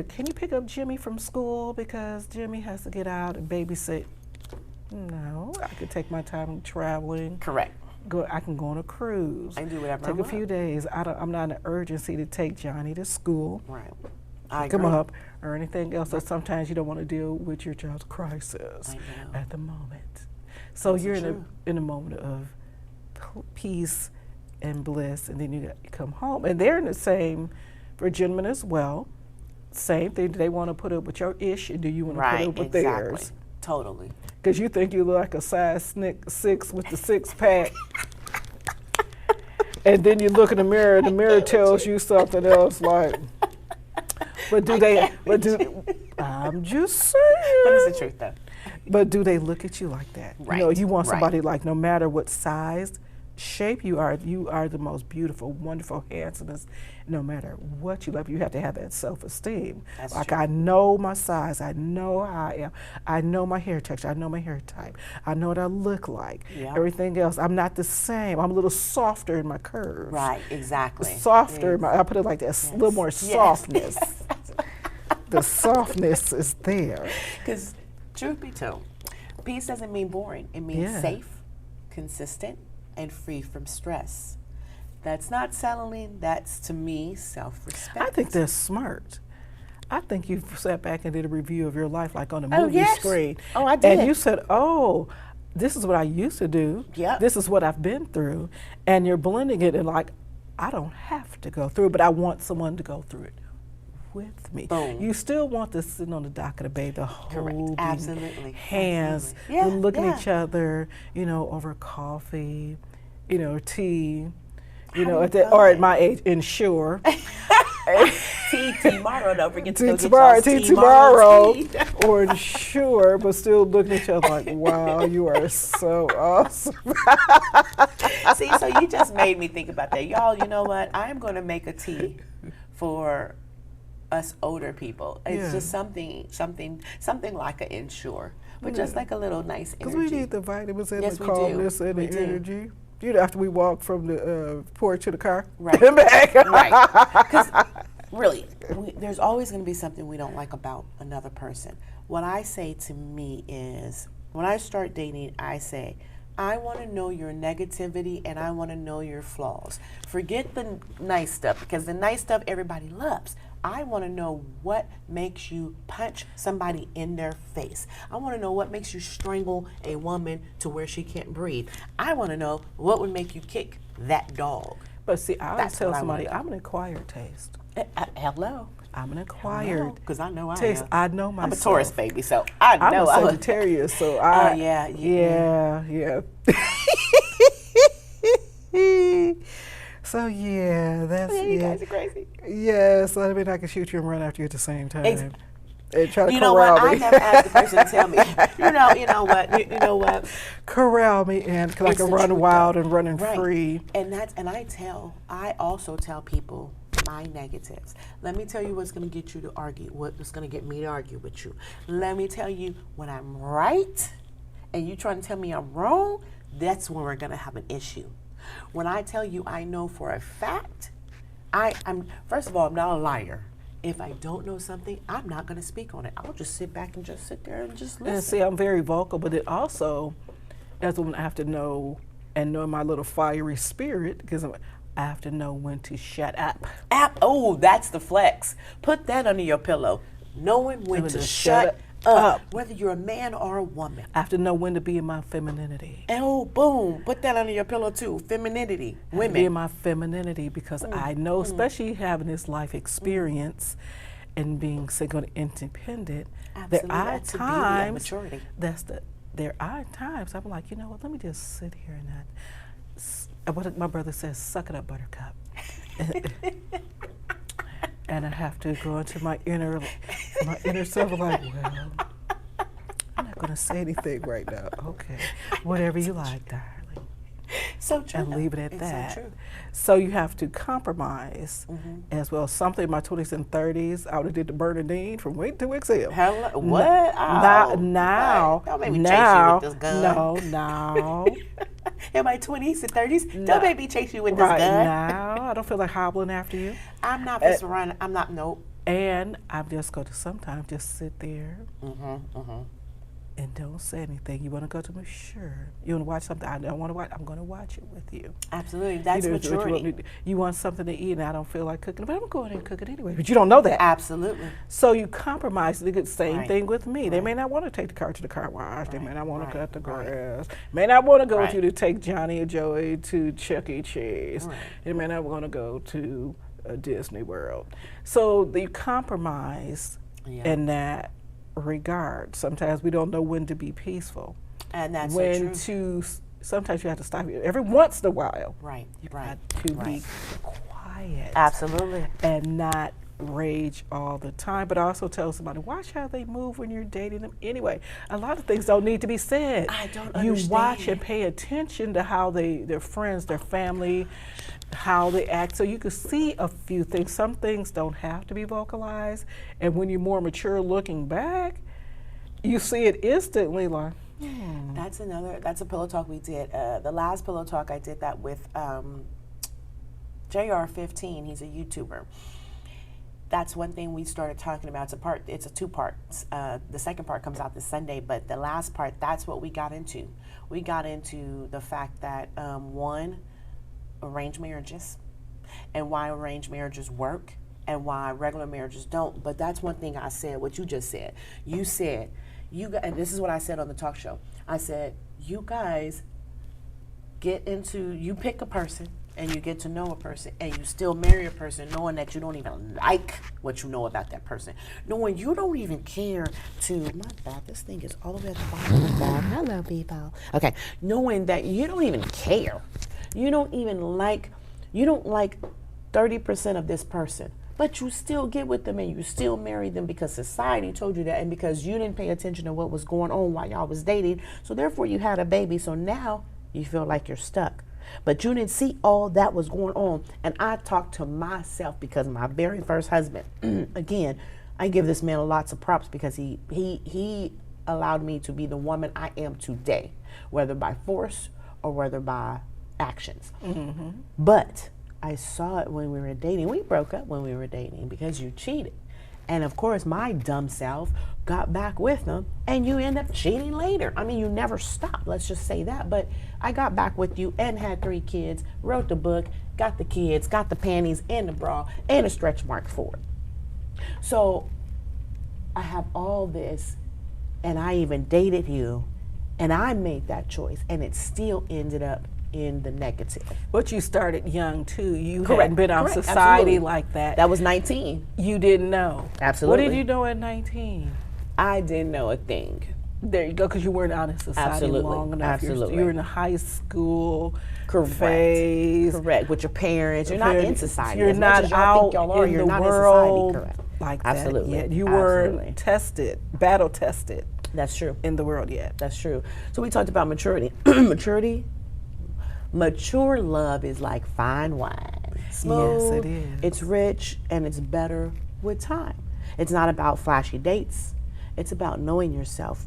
Speaker 2: can you pick up Jimmy from school because Jimmy has to get out and babysit? No, I could take my time traveling.
Speaker 1: Correct.
Speaker 2: I can go on a cruise.
Speaker 1: I can do whatever.
Speaker 2: Take a few days. I'm not in an urgency to take Johnny to school.
Speaker 1: Right.
Speaker 2: Pick him up or anything else. So sometimes you don't want to deal with your child's crisis at the moment. So you're in a moment of peace and bliss, and then you come home, and they're in the same for gentlemen as well. Same thing. Do they want to put up with your ish, and do you want to put up with theirs?
Speaker 1: Totally.
Speaker 2: Because you think you look like a size 6 with the 6-pack, and then you look in the mirror, and the mirror tells you something else. Like, but do they? I'm just saying.
Speaker 1: But it's the truth, though.
Speaker 2: But do they look at you like that?
Speaker 1: Right.
Speaker 2: You know, you want somebody like, no matter what size, shape you are the most beautiful, wonderful, handsomest. No matter what you love, you have to have that self-esteem.
Speaker 1: That's
Speaker 2: like,
Speaker 1: true.
Speaker 2: I know my size, I know how I am, I know my hair texture, I know my hair type, I know what I look like.
Speaker 1: Yeah.
Speaker 2: Everything else, I'm not the same. I'm a little softer in my curves.
Speaker 1: Right, exactly.
Speaker 2: Softer, I put it like that, a little more softness. The softness is there.
Speaker 1: Because truth be told, peace doesn't mean boring. It means safe, consistent, and free from stress. That's not settling. That's, to me, self-respect.
Speaker 2: I think that's smart. I think you sat back and did a review of your life, like on a movie screen.
Speaker 1: Oh, I did.
Speaker 2: And you said, oh, this is what I used to do.
Speaker 1: Yep.
Speaker 2: This is what I've been through. And you're blending it, and like, I don't have to go through it, but I want someone to go through it with me.
Speaker 1: Boom.
Speaker 2: You still want to sit on the dock of the bay, the holding hands, looking at each other, over coffee, tea, or at my age, ensure.
Speaker 1: Tea tomorrow, don't forget to
Speaker 2: tea tomorrow, or ensure, but still looking at each other like, wow, you are so awesome.
Speaker 1: See, so you just made me think about that. Y'all, you know what? I'm going to make a tea for us older people. It's just something like an ensure, but just like a little nice energy.
Speaker 2: Because we need the vitamins and the calmness and the energy. After we walk from the porch to the car, and back.
Speaker 1: Right. Because really, there's always going to be something we don't like about another person. What I say to me is, when I start dating, I say, I want to know your negativity and I want to know your flaws. Forget the nice stuff, because the nice stuff everybody loves. I want to know what makes you punch somebody in their face. I want to know what makes you strangle a woman to where she can't breathe. I want to know what would make you kick that dog.
Speaker 2: But see, I always tell somebody, I'm an acquired taste.
Speaker 1: Hello.
Speaker 2: I'm an acquired
Speaker 1: because I know I
Speaker 2: taste.
Speaker 1: am.
Speaker 2: I know myself.
Speaker 1: I'm a Taurus baby, so I know.
Speaker 2: I'm a Sagittarius, so I. Yeah. So that's
Speaker 1: you guys are crazy.
Speaker 2: Yeah, so I mean, I can shoot you and run after you at the same time. And try to
Speaker 1: you know
Speaker 2: corral
Speaker 1: what?
Speaker 2: me.
Speaker 1: I never asked the person to tell me. You know what?
Speaker 2: Corral me in, because I can run wild and running free.
Speaker 1: And I also tell people my negatives. Let me tell you what's going to get you to argue, what's going to get me to argue with you. Let me tell you when I'm right and you trying to tell me I'm wrong, that's when we're going to have an issue. When I tell you I know for a fact, I'm first of all, I'm not a liar. If I don't know something, I'm not going to speak on it. I'll just sit back and just sit there and just listen.
Speaker 2: And see, I'm very vocal, but it also, as a woman, I have to know and know my little fiery spirit, because I have to know when to shut up.
Speaker 1: Oh, that's the flex. Put that under your pillow. Knowing when to shut up, whether you're a man or a woman.
Speaker 2: I have to know when to be in my femininity.
Speaker 1: Oh, boom. Put that under your pillow, too. Femininity. Women.
Speaker 2: Be in my femininity, because I know, especially having this life experience and being single and independent, there are times, there are times I'm like, you know what, let me just sit here and what my brother says, suck it up, buttercup. And I have to go into my inner self, like, well, I'm not going to say anything right now. Okay, whatever you like, darling.
Speaker 1: So true.
Speaker 2: And leave it at that.
Speaker 1: So true.
Speaker 2: So you have to compromise as well. Something in my 20s and 30s, I would have did the Bernadine from Wait to Exhale.
Speaker 1: Hello, what?
Speaker 2: Now,
Speaker 1: don't make me chase you with this gun.
Speaker 2: No.
Speaker 1: In my 20s and 30s, don't make me chase you with this
Speaker 2: Right
Speaker 1: gun.
Speaker 2: now, I don't feel like hobbling after you.
Speaker 1: I'm not just running. I'm not, nope.
Speaker 2: And I'm just going to sometimes just sit there and don't say anything. You want to go to me? Sure. You want to watch something I don't want to watch? I'm going to watch it with you.
Speaker 1: Absolutely. That's maturity.
Speaker 2: You want something to eat and I don't feel like cooking, but I'm going and cook it anyway. But you don't know that.
Speaker 1: Absolutely.
Speaker 2: So you compromise. The same thing with me. They may not want to take the car to the car wash. They may not want to cut the grass. May not want to go with you to take Johnny and Joey to Chuck E. Cheese. They may not want to go to Disney World. So you compromise in that regard. Sometimes we don't know when to be peaceful.
Speaker 1: And that's
Speaker 2: when
Speaker 1: so true.
Speaker 2: Sometimes you have to stop every once in a while.
Speaker 1: Right.
Speaker 2: You got to be quiet.
Speaker 1: Absolutely.
Speaker 2: And not rage all the time. But also tell somebody, watch how they move when you're dating them. Anyway, a lot of things don't need to be said.
Speaker 1: I don't understand.
Speaker 2: You watch and pay attention to how their friends, their family, how they act, so you can see a few things. Some things don't have to be vocalized, and when you're more mature looking back, you see it instantly, like,
Speaker 1: That's a pillow talk we did. The last pillow talk I did that with JR15, he's a YouTuber. That's one thing we started talking about. It's a two parts. The second part comes out this Sunday, but the last part, that's what we got into. We got into the fact that one, arranged marriages and why arranged marriages work and why regular marriages don't. But that's one thing I said, what you just said. You said, and this is what I said on the talk show. I said, you guys you pick a person and you get to know a person and you still marry a person knowing that you don't even like what you know about that person. Knowing you don't even care my bad, this thing is all the way at the bottom. My bad. Hello, people. Okay, knowing that you don't even care. You don't like 30% of this person, but you still get with them and you still marry them because society told you that and because you didn't pay attention to what was going on while y'all was dating. So therefore you had a baby. So now you feel like you're stuck. But you didn't see all that was going on. And I talked to myself because my very first husband, again, I give this man lots of props because he allowed me to be the woman I am today, whether by force or whether by actions. But I saw it when we were dating. We broke up when we were dating because you cheated. And of course, my dumb self got back with him and you end up cheating later. I mean, you never stopped, let's just say that. But I got back with you and had 3 kids, wrote the book, got the kids, got the panties and the bra and a stretch mark for it. So I have all this and I even dated you and I made that choice and it still ended up in the negative.
Speaker 2: But you started young too. You hadn't been out society like that.
Speaker 1: That was 19.
Speaker 2: You didn't know.
Speaker 1: Absolutely.
Speaker 2: What did you know at 19?
Speaker 1: I didn't know a thing.
Speaker 2: There you go, because you weren't out in society long enough.
Speaker 1: Absolutely.
Speaker 2: You're in the high school phase.
Speaker 1: Correct. With your parents. You're not in society.
Speaker 2: You're not out in
Speaker 1: you're
Speaker 2: the
Speaker 1: not
Speaker 2: world
Speaker 1: in society. Correct.
Speaker 2: Like that
Speaker 1: Absolutely.
Speaker 2: yet. You weren't tested, battle tested.
Speaker 1: That's true.
Speaker 2: In the world yet.
Speaker 1: That's true. So we talked about maturity. Mature love is like fine wine. smooth,
Speaker 2: Yes, it is.
Speaker 1: it's rich, and it's better with time. It's not about flashy dates. It's about knowing yourself,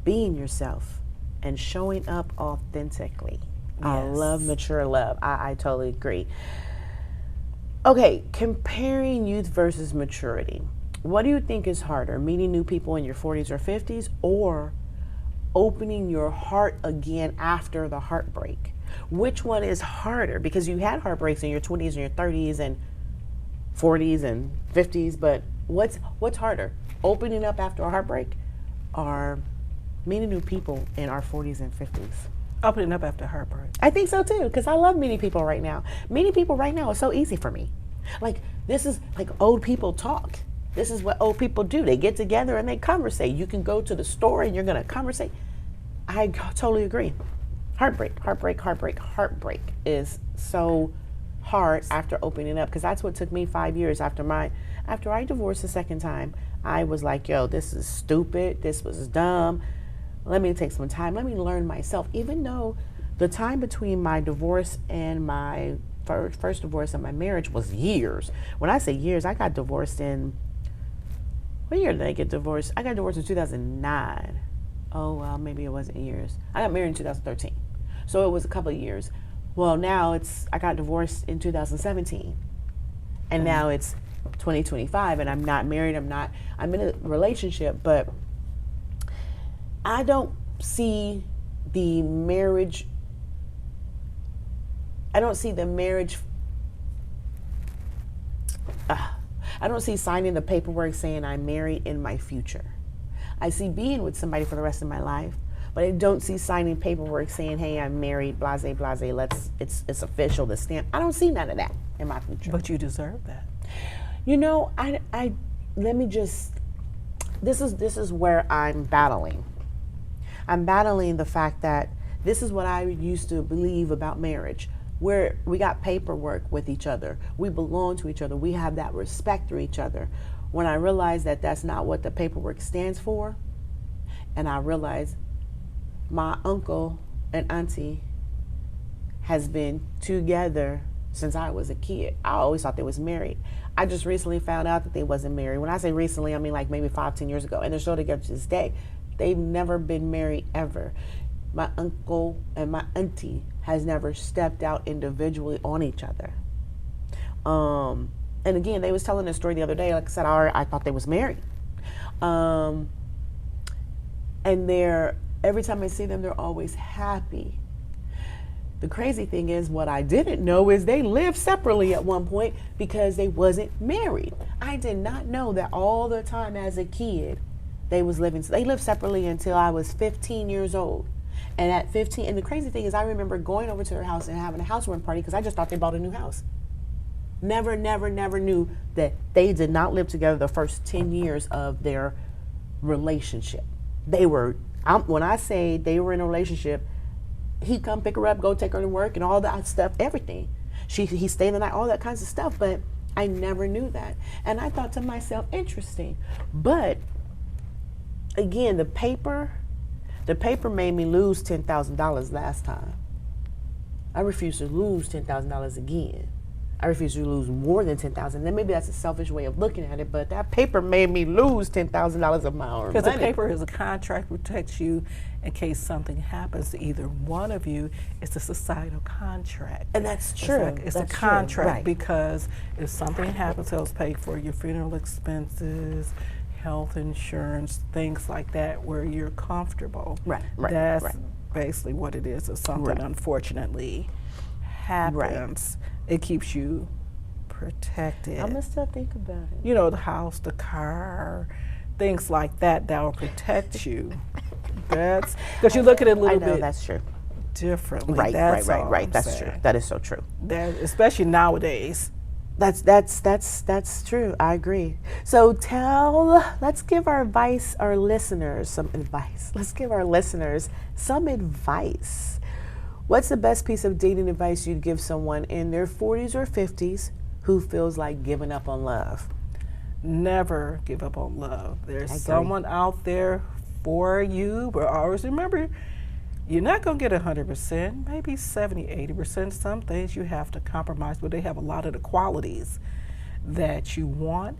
Speaker 1: being yourself, and showing up authentically. I love mature love. I totally agree. Okay, comparing youth versus maturity. What do you think is harder, meeting new people in your 40s or 50s, or opening your heart again after the heartbreak? Which one is harder? Because you had heartbreaks in your 20s and your 30s and 40s and 50s, but what's harder? Opening up after a heartbreak or meeting new people in our 40s and 50s?
Speaker 2: Opening up after heartbreak.
Speaker 1: I think so too, because I love meeting people right now. Meeting people right now is so easy for me. Like, this is like old people talk. This is what old people do. They get together and they conversate. You can go to the store and you're going to conversate. I totally agree. Heartbreak is so hard after opening up, because that's what took me 5 years after I divorced the second time. I was like, yo, this is stupid. This was dumb. Let me take some time. Let me learn myself. Even though the time between my divorce and my first divorce and my marriage was years. When I say years, I got divorced in, what year did I get divorced? I got divorced in 2009. Oh, well, maybe it wasn't years. I got married in 2013. So it was a couple of years. Well, now I got divorced in 2017. And now it's 2025 and I'm not married. I'm in a relationship, but I don't see the marriage. I don't see signing the paperwork saying I'm married in my future. I see being with somebody for the rest of my life, but I don't see signing paperwork saying, hey, I'm married, blase, blase, it's official, the stamp. I don't see none of that in my future.
Speaker 2: But you deserve that.
Speaker 1: You know, this is where I'm battling. I'm battling the fact that this is what I used to believe about marriage, where we got paperwork with each other. We belong to each other. We have that respect for each other. When I realized that that's not what the paperwork stands for, and I realized my uncle and auntie has been together since I was a kid. I always thought they was married. I just recently found out that they wasn't married. When I say recently, I mean like maybe 5-10 years ago, and they're still together to this day. They've never been married ever. My uncle and my auntie has never stepped out individually on each other. And again, they was telling a story the other day. Like I said, I thought they was married. And every time I see them, they're always happy. The crazy thing is, what I didn't know is they lived separately at one point because they wasn't married. I did not know that all the time as a kid. They lived separately until I was 15 years old. And at 15, and the crazy thing is I remember going over to their house and having a housewarming party because I just thought they bought a new house. Never knew that they did not live together the first 10 years of their relationship. When I say they were in a relationship, he'd come pick her up, go take her to work and all that stuff, everything. He stayed the night, all that kinds of stuff, but I never knew that. And I thought to myself, interesting. But again, the paper made me lose $10,000 last time. I refuse to lose $10,000 again. I refuse to lose more than $10,000. Then maybe that's a selfish way of looking at it, but that paper made me lose $10,000 of my own money.
Speaker 2: Because the paper is a contract, protects you in case something happens to either one of you. It's a societal contract.
Speaker 1: And that's true.
Speaker 2: It's a contract because if something happens, it'll pay for your funeral expenses, health insurance, things like that, where you're comfortable. That's basically what it is. If something unfortunately happens, it keeps you protected.
Speaker 1: I'm gonna still think about it.
Speaker 2: You know, the house, the car, things like that will protect you. That's because you look at it a little bit.
Speaker 1: That's true.
Speaker 2: Differently.
Speaker 1: Right. That's true. That is so true.
Speaker 2: Especially nowadays.
Speaker 1: That's true. I agree. So let's give our listeners some advice. Let's give our listeners some advice. What's the best piece of dating advice you'd give someone in their 40s or 50s who feels like giving up on love?
Speaker 2: Never give up on love. There's someone out there for you, but always remember, You're not going to get 100%, maybe 70, 80%. Some things you have to compromise, but they have a lot of the qualities that you want,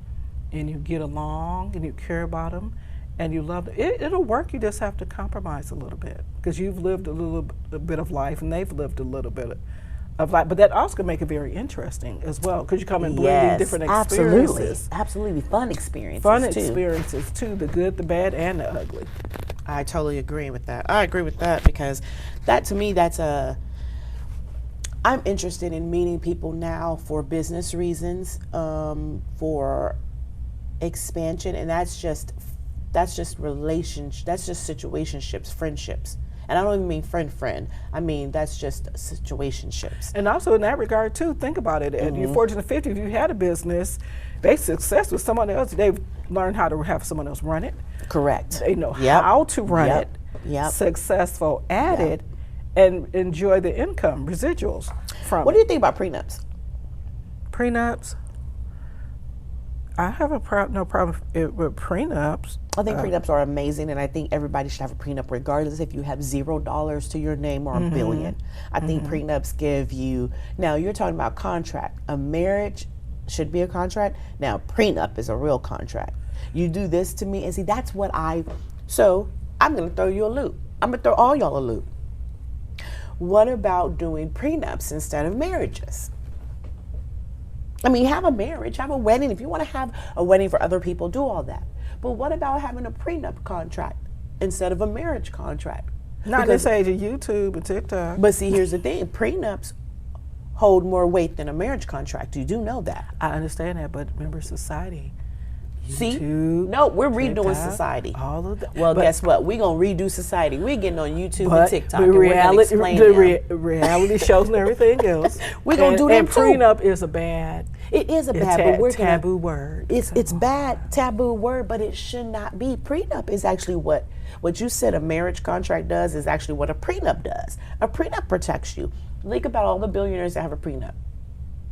Speaker 2: and you get along, and you care about them, and you love them. It'll work. You just have to compromise a little bit because you've lived a bit of life, and they've lived a little bit of life. But that also can make it very interesting as well because you come and blending different experiences.
Speaker 1: Absolutely. Fun experiences
Speaker 2: Experiences too, the good, the bad, and the ugly.
Speaker 1: I totally agree with that. I agree with that because that to me, I'm interested in meeting people now for business reasons, for expansion, and that's just relationships, that's just situationships, friendships. And I don't even mean friend. I mean, that's just situationships.
Speaker 2: And also in that regard too, think about it. At your 40s and 50s, if you had a business, they success with someone else, they've learned how to have someone else run it.
Speaker 1: Correct.
Speaker 2: They know how to run it, successful at it, and enjoy the income, residuals from
Speaker 1: What do you think about prenups?
Speaker 2: Prenups? I have no problem with prenups.
Speaker 1: I think prenups are amazing, and I think everybody should have a prenup regardless if you have $0 to your name or a billion. I think prenups give you, now you're talking about contract. A marriage should be a contract. Now prenup is a real contract. You do this to me, and see, that's so I'm going to throw you a loop. I'm going to throw all y'all a loop. What about doing prenups instead of marriages? I mean, have a marriage, have a wedding. If you want to have a wedding for other people, do all that. But what about having a prenup contract instead of a marriage contract?
Speaker 2: Not this age of YouTube and TikTok.
Speaker 1: But see, here's the thing. Prenups hold more weight than a marriage contract. You do know that.
Speaker 2: I understand that, but remember society.
Speaker 1: See?
Speaker 2: YouTube,
Speaker 1: No, we're redoing
Speaker 2: TikTok,
Speaker 1: society.
Speaker 2: all of that.
Speaker 1: Well,
Speaker 2: But-
Speaker 1: guess what? We're going to redo society. We're getting on YouTube
Speaker 2: But
Speaker 1: and TikTok.
Speaker 2: the
Speaker 1: and we're gonna explain them.
Speaker 2: reality shows and everything else.
Speaker 1: We're gonna do them
Speaker 2: and
Speaker 1: too.
Speaker 2: prenup is a bad,
Speaker 1: It is a bad, but we're gonna,
Speaker 2: taboo word.
Speaker 1: It's bad, taboo word, but it should not be. Prenup is actually what you said a marriage contract does is actually what a prenup does. A prenup protects you. Think about all the billionaires that have a prenup.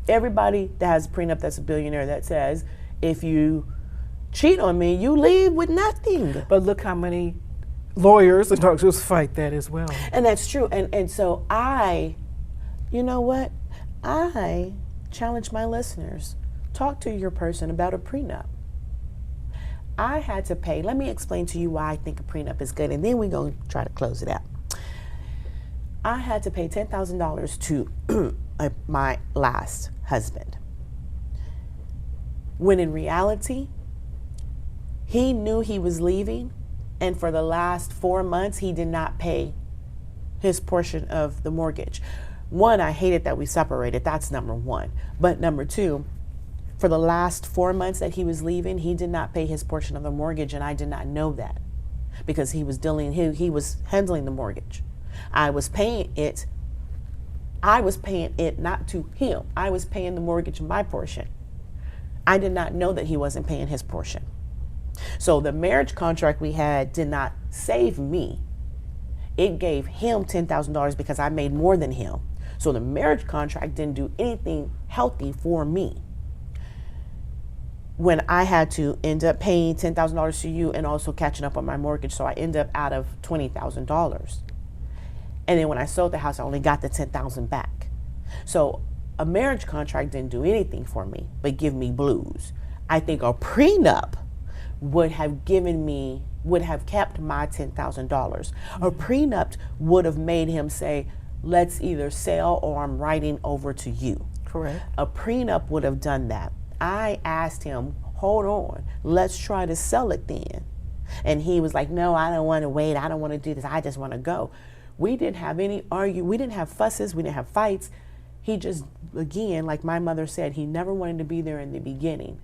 Speaker 1: Everybody that has a prenup that's a billionaire that says, if you cheat on me, you leave with nothing.
Speaker 2: But look how many lawyers and doctors fight that as well.
Speaker 1: And that's true. And so you know what? I challenge my listeners. Talk to your person about a prenup. I had to pay. Let me explain to you why I think a prenup is good, and then we're going to try to close it out. I had to pay $10,000 to my last husband. When in reality, he knew he was leaving, and for the last 4 months, he did not pay his portion of the mortgage. One, I hated that we separated. That's number one. But number two, for the last 4 months that he was leaving, he did not pay his portion of the mortgage, and I did not know that because he was handling the mortgage. I was paying it not to him. I was paying the mortgage, my portion. I did not know that he wasn't paying his portion. So the marriage contract we had did not save me. It gave him $10,000 because I made more than him. So the marriage contract didn't do anything healthy for me. When I had to end up paying $10,000 to you and also catching up on my mortgage, so I ended up out of $20,000. And then when I sold the house, I only got the $10,000 back. So a marriage contract didn't do anything for me, but give me blues. I think a prenup would have kept my $10,000. A prenup would have made him say, let's either sell or I'm writing over to you.
Speaker 2: Correct.
Speaker 1: A prenup would have done that. I asked him, hold on, let's try to sell it then. And he was like, no, I don't want to wait. I don't want to do this. I just want to go. We didn't have any we didn't have fusses. We didn't have fights. He just, again, like my mother said, he never wanted to be there in the beginning.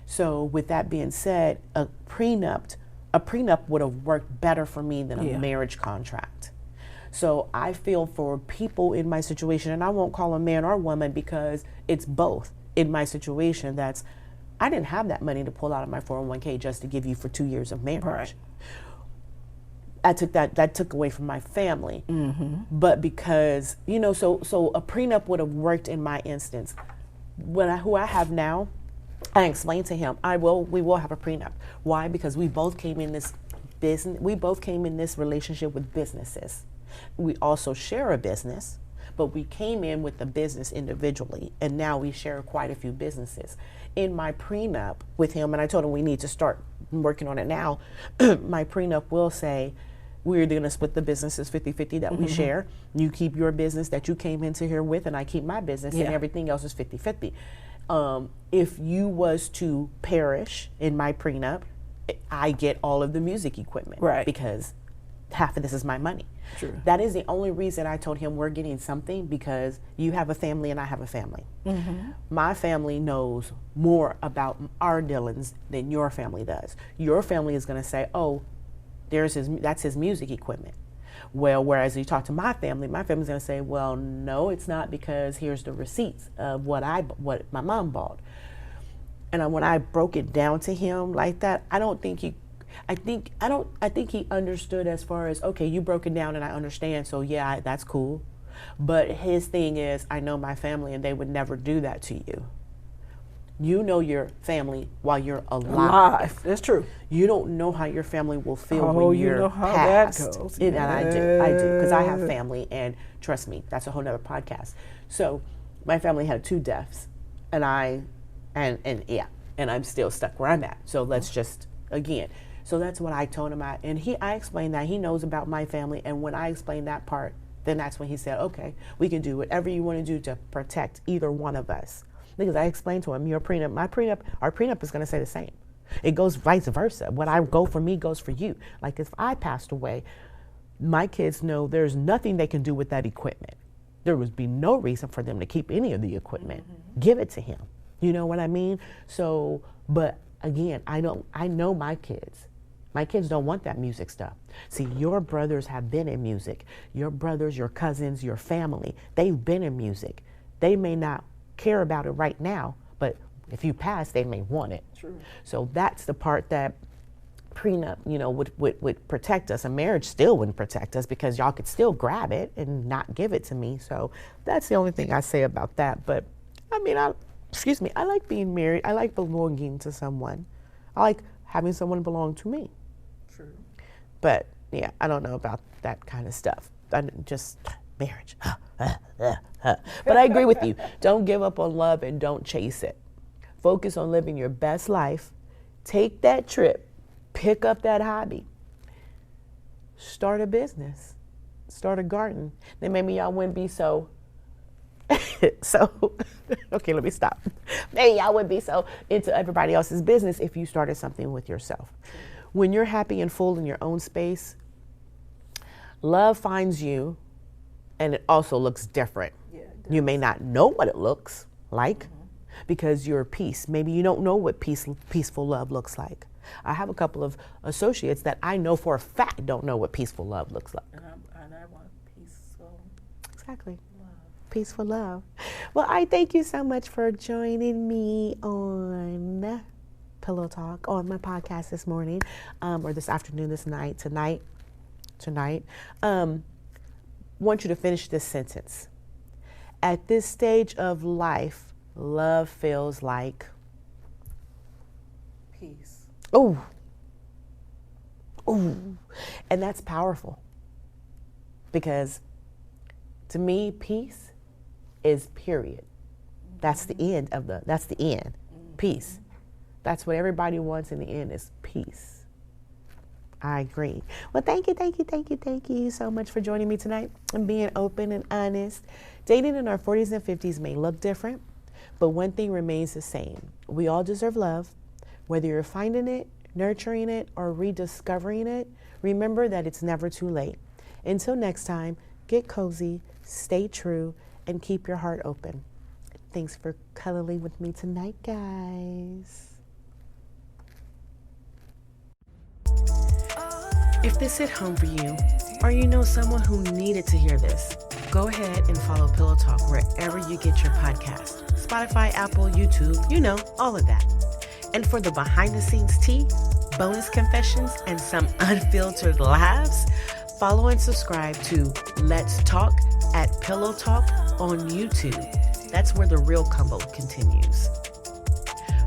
Speaker 1: So with that being said, a prenup would have worked better for me than a marriage contract. So I feel for people in my situation, and I won't call a man or woman because it's both in my situation, I didn't have that money to pull out of my 401k just to give you for 2 years of marriage.
Speaker 2: Right.
Speaker 1: That took away from my family. Mm-hmm. But because, so a prenup would have worked in my instance. Who I have now, I explained to him, we will have a prenup. Why? Because we both came in this business. We both came in this relationship with businesses. We also share a business, but we came in with the business individually, and now we share quite a few businesses. In my prenup with him, and I told him we need to start working on it now, my prenup will say we're going to split the businesses 50-50 that we share. You keep your business that you came into here with, and I keep my business, and everything else is 50-50. If you was to perish in my prenup, I get all of the music equipment,
Speaker 2: right?
Speaker 1: Because half of this is my money.
Speaker 2: True.
Speaker 1: That is the only reason I told him we're getting something, because you have a family and I have a family. My family knows more about our dealings than your family does. Your family is going to say, oh, that's his music equipment. Well, whereas you talk to my family's going to say, well, no, it's not, because here's the receipts of what my mom bought. And when I broke it down to him like that, I think he understood, as far as, okay, you broke it down and I understand, so yeah, that's cool. But his thing is, I know my family and they would never do that to you. You know your family while you're alive.
Speaker 2: That's true.
Speaker 1: You don't know how your family will feel when you're
Speaker 2: you know how
Speaker 1: past.
Speaker 2: that goes.
Speaker 1: And I do, because I have family, and trust me, that's a whole nother podcast. So my family had 2 deaths, and I'm still stuck where I'm at. So let's just, again, so that's what I told him. I explained that he knows about my family, and when I explained that part, then that's when he said, okay, we can do whatever you want to do to protect either one of us. Because I explained to him, our prenup is going to say the same. It goes vice versa. What I go for me goes for you. Like if I passed away, my kids know there's nothing they can do with that equipment. There would be no reason for them to keep any of the equipment. Give it to him. You know what I mean? So, but again, I know my kids. My kids don't want that music stuff. See, your brothers have been in music. Your brothers, your cousins, your family, they've been in music. They may not care about it right now, but if you pass, they may want it.
Speaker 2: True.
Speaker 1: So that's the part that prenup, would protect us. A marriage still wouldn't protect us, because y'all could still grab it and not give it to me. So that's the only thing I say about that. But I mean, I like being married. I like belonging to someone. I like having someone belong to me.
Speaker 2: True.
Speaker 1: But yeah, I don't know about that kind of stuff. Just marriage. But I agree with you. Don't give up on love and don't chase it. Focus on living your best life. Take that trip. Pick up that hobby. Start a business. Start a garden. Then maybe y'all wouldn't be so okay, let me stop. Maybe y'all wouldn't be so into everybody else's business if you started something with yourself. When you're happy and full in your own space, love finds you. And it also looks different. Yeah, you may not know what it looks like, because you're at peace. Maybe you don't know what peaceful love looks like. I have a couple of associates that I know for a fact don't know what peaceful love looks like.
Speaker 2: And I want peaceful.
Speaker 1: Exactly.
Speaker 2: Love.
Speaker 1: Peaceful love. Well, I thank you so much for joining me on Pillow Talk, on my podcast this morning, or this afternoon, tonight. Want you to finish this sentence. At this stage of life, love feels like
Speaker 2: peace.
Speaker 1: Oh. And that's powerful, because to me, peace is period. That's the end. Peace. That's what everybody wants in the end, is peace. I agree. Well, thank you so much for joining me tonight and being open and honest. Dating in our 40s and 50s may look different, but one thing remains the same. We all deserve love. Whether you're finding it, nurturing it, or rediscovering it, remember that it's never too late. Until next time, get cozy, stay true, and keep your heart open. Thanks for cuddling with me tonight, guys. If this hit home for you, or you know someone who needed to hear this, go ahead and follow Pillow Talk wherever you get your podcast. Spotify, Apple, YouTube, all of that. And for the behind-the-scenes tea, bonus confessions, and some unfiltered laughs, follow and subscribe to Let's Talk at Pillow Talk on YouTube. That's where the real combo continues.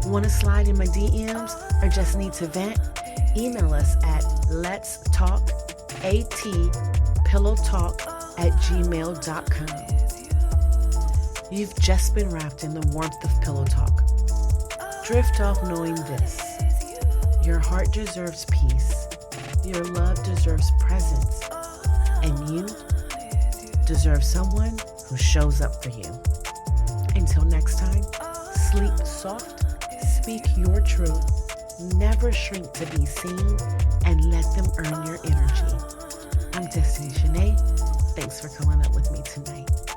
Speaker 1: Want to slide in my DMs or just need to vent? Email us at letstalkatpillowtalk@gmail.com. You've just been wrapped in the warmth of Pillow Talk. Drift off knowing this. Your heart deserves peace. Your love deserves presence. And you deserve someone who shows up for you. Until next time, sleep soft, speak your truth, never shrink to be seen, and let them earn your energy. I'm Destiny Shanae. Thanks for coming up with me tonight.